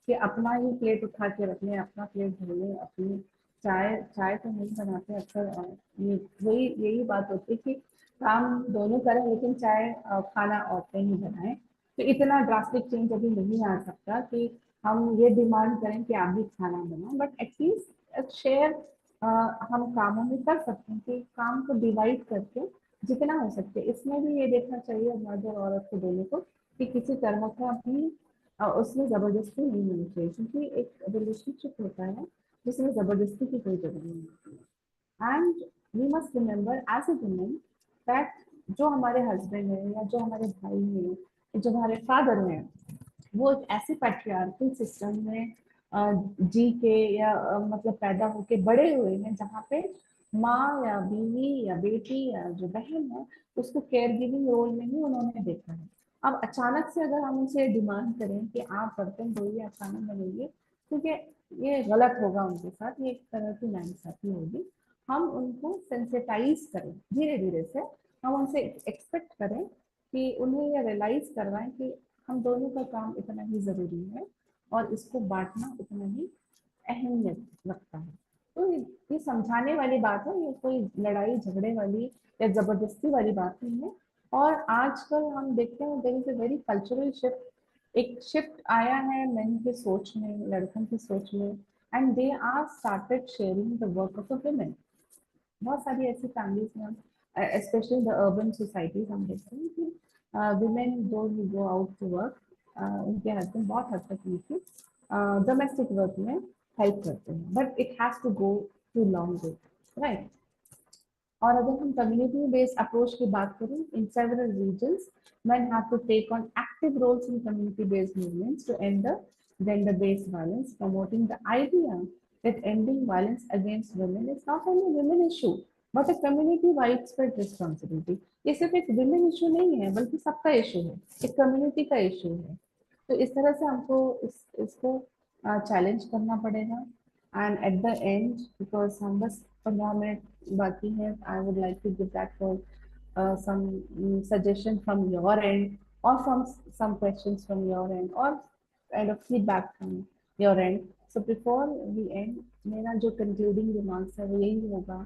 कि अपना ही प्लेट उठा के रख लें, अपना प्लेट धो लें, अपनी चाय चाय तो नहीं बनाते अक्सर। ये वही यही बात होती है कि काम दोनों करें लेकिन चाय खाना औरतें ही बनाएं। तो इतना ड्रास्टिक चेंज अभी नहीं आ सकता कि हम ये डिमांड करें कि आप भी खाना बनाओ, बट एटलीस्ट शेयर हम कामों में कर सकते हैं कि काम को डिवाइड करके जितना हो सकते। इसमें भी ये देखना चाहिए मर्द और औरत को दोनों को कि किसी तरह का भी उसमें जबरदस्ती नहीं होनी चाहिए, क्योंकि एक रिलेशनशिप होता है जिसमें जबरदस्ती की कोई जरूरत नहीं होती है। And we must remember as a women that जो हमारे हस्बैंड है या जो हमारे भाई हैं, जो हमारे फादर हैं, वो एक ऐसे पैट्रियार्कल सिस्टम में जी के या मतलब पैदा होके बड़े हुए हैं जहाँ पे माँ या बीवी या बेटी या जो बहन है उसको केयर गिविंग रोल में ही उन्होंने देखा है। अब अचानक से अगर हम उनसे डिमांड करें कि आप बर्तन धोइए या खाना बनाइए, क्योंकि ये गलत होगा उनके साथ, ये एक तरह की नाइंसाफी होगी। हम उनको सेंसिटाइज करें धीरे धीरे से, हम उनसे एक्सपेक्ट करें कि उन्हें यह रियलाइज करवाएं कि हम दोनों का काम इतना ही जरूरी है और इसको बांटना उतना ही अहमियत रखता है। तो ये समझाने वाली बात है, ये कोई लड़ाई झगड़े वाली या जबरदस्ती वाली बात नहीं है। और आजकल हम देखते हैं there is a very cultural shift, एक शिफ्ट आया है मेन की सोच में, लड़कों की सोच में, and they are started sharing the work of a women. बहुत सारी ऐसी फैमिलीज में हम स्पेशली द अर्बन सोसाइटीज हम देखते हैं कि वुमेन दो गो आउट टू वर्क, उनके हस्बैंड बहुत हद तक उनकी डोमेस्टिक वर्क में हेल्प करते हैं, but it has to go to long way, right. और अगर हम कम्युनिटी बेस्ड अप्रोच की बात करें, in several regions men have to take on active roles in community based movements to end the gender based violence, promoting the idea that ending violence against women is not only a women issue but a community widespread responsibility। ये सिर्फ एक women issue नहीं है बल्कि सबका issue है, एक community का इशू है। तो इस तरह से हमको इसको चैलेंज करना पड़ेगा। And at the end, because हम बस 15 मिनट बाकी है, I would like to give that for some suggestion from your end or from some questions from your end or kind of feedback from your end. So before we end, मेरा जो concluding remarks है वो यही होगा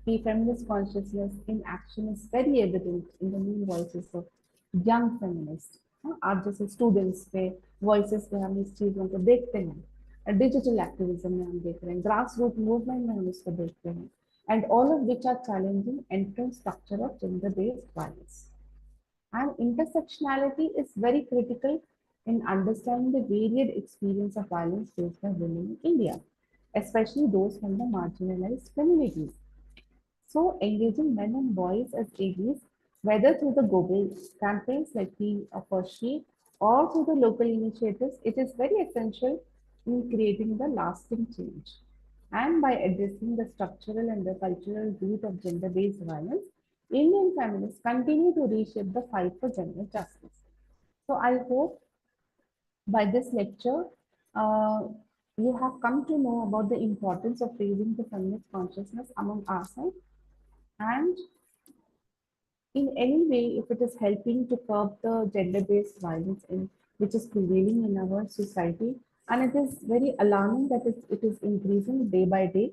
The feminist consciousness in action is very evident in the new voices of young feminists, आज जैसे students पे voices पे हम इस चीज़ों को देखते हैं, डिजिटल एक्टिविज्म में हम देख रहे हैं, ग्रास रूट मूवमेंट में हम इसको देखते हैं, and all of which are challenging entrenched structure of gender based violence. And intersectionality is very critical in understanding the varied experience of violence faced by women in India, especially those from the marginalized communities. So, engaging men and boys as allies, whether through the global campaigns like He for She or through the local initiatives, it is very essential in creating the lasting change. And by addressing the structural and the cultural root of gender based violence, Indian feminists continue to reshape the fight for gender justice. So, I hope by this lecture, uh, you have come to know about the importance of raising the feminist consciousness among ourselves and in any way, if it is helping to curb the gender-based violence which is prevailing in our society, and it is very alarming that it is increasing day by day.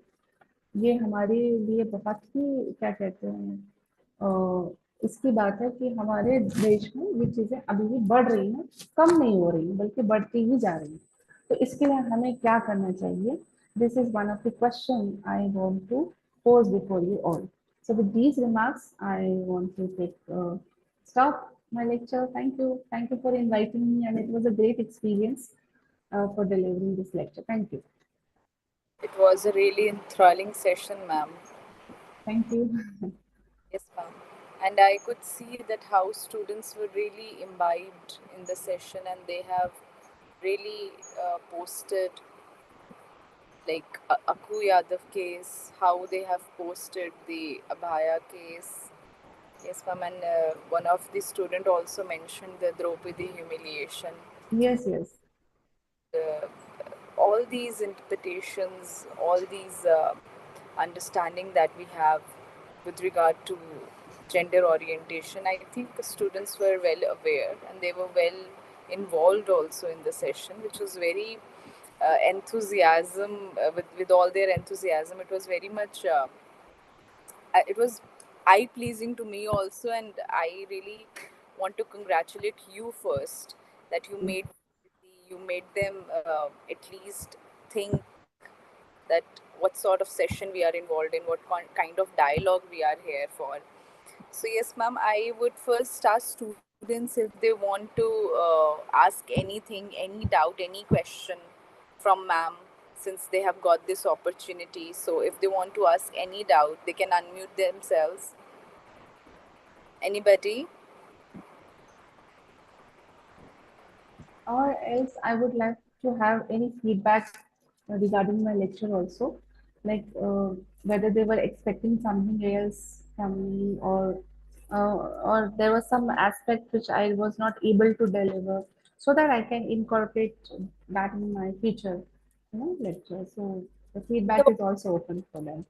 ये हमारे लिए बहुत ही क्या कहते हैं इसकी बात है कि हमारे देश में ये चीजें अभी भी बढ़ रही हैं, कम नहीं हो रही हैं, बल्कि बढ़ती ही जा रही हैं. तो इसके लिए हमें क्या करना चाहिए? This is one of the question I want to pose before you all. So with these remarks, I want to stop my lecture. Thank you for inviting me, and it was a great experience for delivering this lecture. Thank you, It was a really enthralling session, ma'am. thank you. Yes, ma'am. And I could see that how students were really imbibed in the session, and they have really posted like Aku Yadav case, how they have posted the Abhaya case. Yes, ma'am. And one of the student also mentioned the Draupadi humiliation. Yes, yes. Uh, all these interpretations, all these understanding that we have with regard to gender orientation, I think the students were well aware and they were well involved also in the session, which was very enthusiasm with all their enthusiasm. It was very much. It was eye pleasing to me also, and I really want to congratulate you first that you made them at least think that what sort of session we are involved in, what kind of dialogue we are here for. So yes, ma'am, I would first ask students if they want to ask anything, any doubt, any question from ma'am, since they have got this opportunity. So if they want to ask any doubt, they can unmute themselves. Anybody? Or else I would like to have any feedback regarding my lecture also, like whether they were expecting something else from me, or there was some aspect which I was not able to deliver, so that I can incorporate that in my future, lecture. So the feedback is also open for them.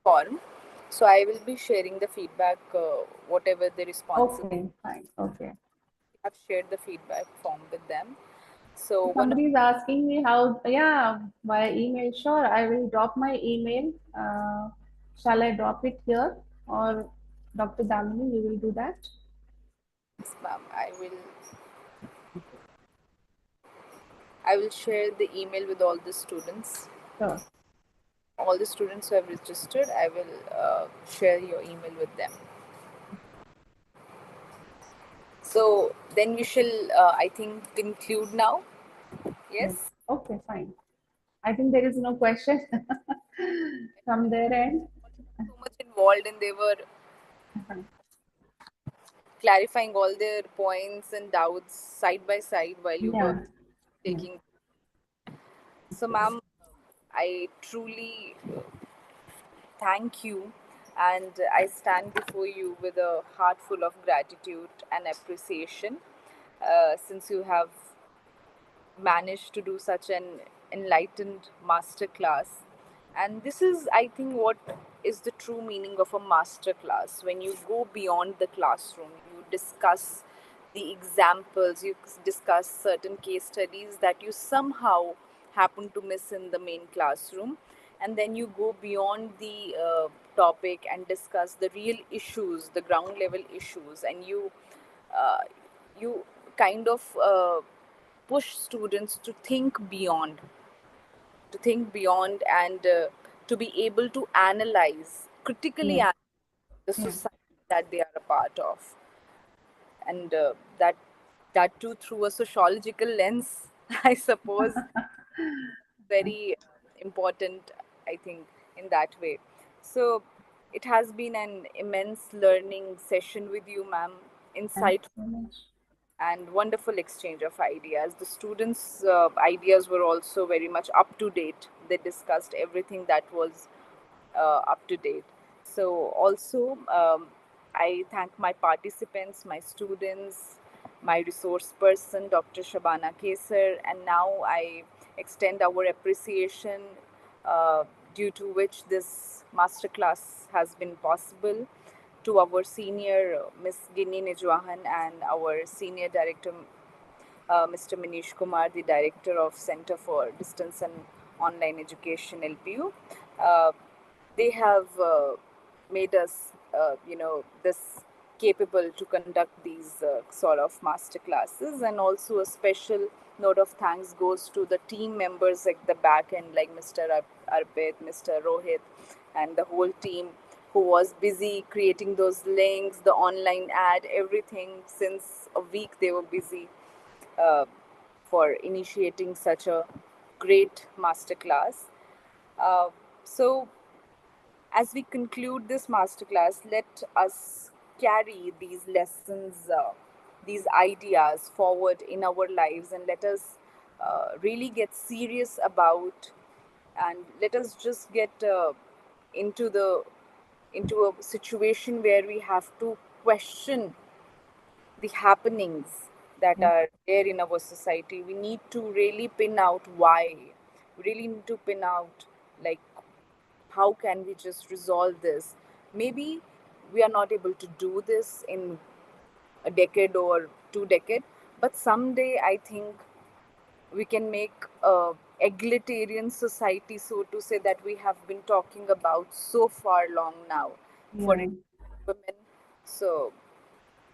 Form. So I will be sharing the feedback, whatever the responses. Okay, fine. Okay. I've shared the feedback form with them. So one of Somebody is asking me how, yeah, by email. Sure, I will drop my email. Shall I drop it here, or Dr. Damini, you will do that? yes, ma'am, I will share the email with all the students. Sure. All the students who have registered, I will share your email with them. So then we shall, I think, conclude now. Yes. Yes. Okay, fine. I think there is no question from their end. So much involved, and they were clarifying all their points and doubts side by side while you were Yeah. Yeah. taking. So, ma'am, I truly thank you, and I stand before you with a heart full of gratitude and appreciation, since you have managed to do such an enlightened master class. And this is, I think, what is the true meaning of a master class. When you go beyond the classroom, you discuss the examples, you discuss certain case studies that you somehow happen to miss in the main classroom, and then you go beyond the topic and discuss the real issues, the ground level issues, and uh, you kind of push students to think beyond and to be able to analyze critically Yeah. analyze the Yeah. society that they are a part of, and that too through a sociological lens. I suppose very important, I think, in that way. So it has been an immense learning session with you, ma'am. Thank Insight you so much. and wonderful exchange of ideas. The students' ideas were also very much up to date. They discussed everything that was up to date. So, also, I thank my participants, my students, my resource person, Dr. Shabana Kesar, and now I extend our appreciation uh, due to which this masterclass has been possible to our senior Miss Ginny Nijwahan and our senior director Mr. Manish Kumar, the director of Center for Distance and Online Education (LPU). Uh, they have made us, this capable to conduct these sort of master classes, and also a special note of thanks goes to the team members at the back end, like Mr. Arpit, Mr. Rohit, and the whole team who was busy creating those links, the online ad, everything. Since a week they were busy uh, for initiating such a great masterclass. Uh, so, as we conclude this masterclass, let us carry these lessons, these ideas forward in our lives, and let us really get serious about, and let us just get into the into a situation where we have to question the happenings that Yeah. are there in our society. We need to really pin out why. We really need to pin out, like, how can we just resolve this. Maybe we are not able to do this in a decade or 2 decades, but someday I think we can make a egalitarian society, so to say, that we have been talking about so far long now for Yeah. women. So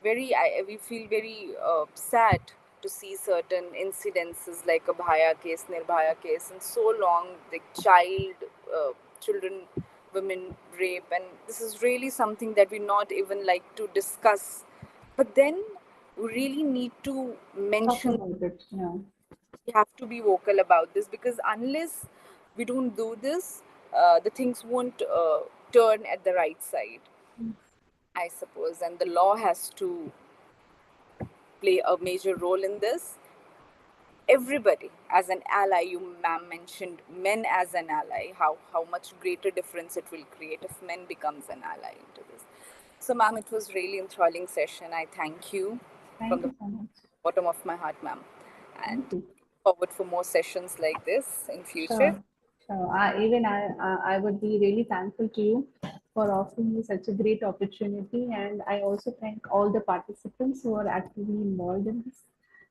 we feel very sad to see certain incidences like Abhaya case, Nirbhaya case, and so long, the children, women rape, and this is really something that we not even like to discuss. But then we really need to Talk mention, about it. Yeah. we have to be vocal about this, because unless we don't do this, the things won't turn at the right side, I suppose, and the law has to play a major role in this. Everybody as an ally, you ma'am mentioned men as an ally, how much greater difference it will create if men becomes an ally into this. So ma'am, it was really enthralling session. I thank you from Thank the you so much. bottom of my heart, ma'am, Thank and you. forward for more sessions like this in future. Sure, sure. I would be really thankful to you for offering me such a great opportunity, and I also thank all the participants who are actively involved in this.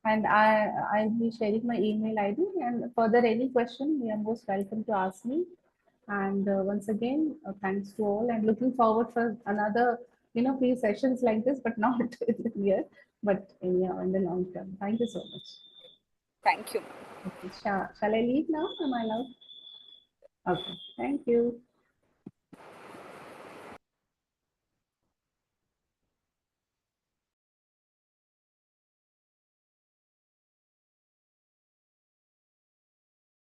And I'll be sharing my email ID, and further any question, you are most welcome to ask me. And once again, thanks to all, and looking forward for another, few sessions like this, but not in the year, but in the long term. Thank you so much. Thank you, ma'am. Okay, shall I leave now? Am I allowed? Okay, thank you.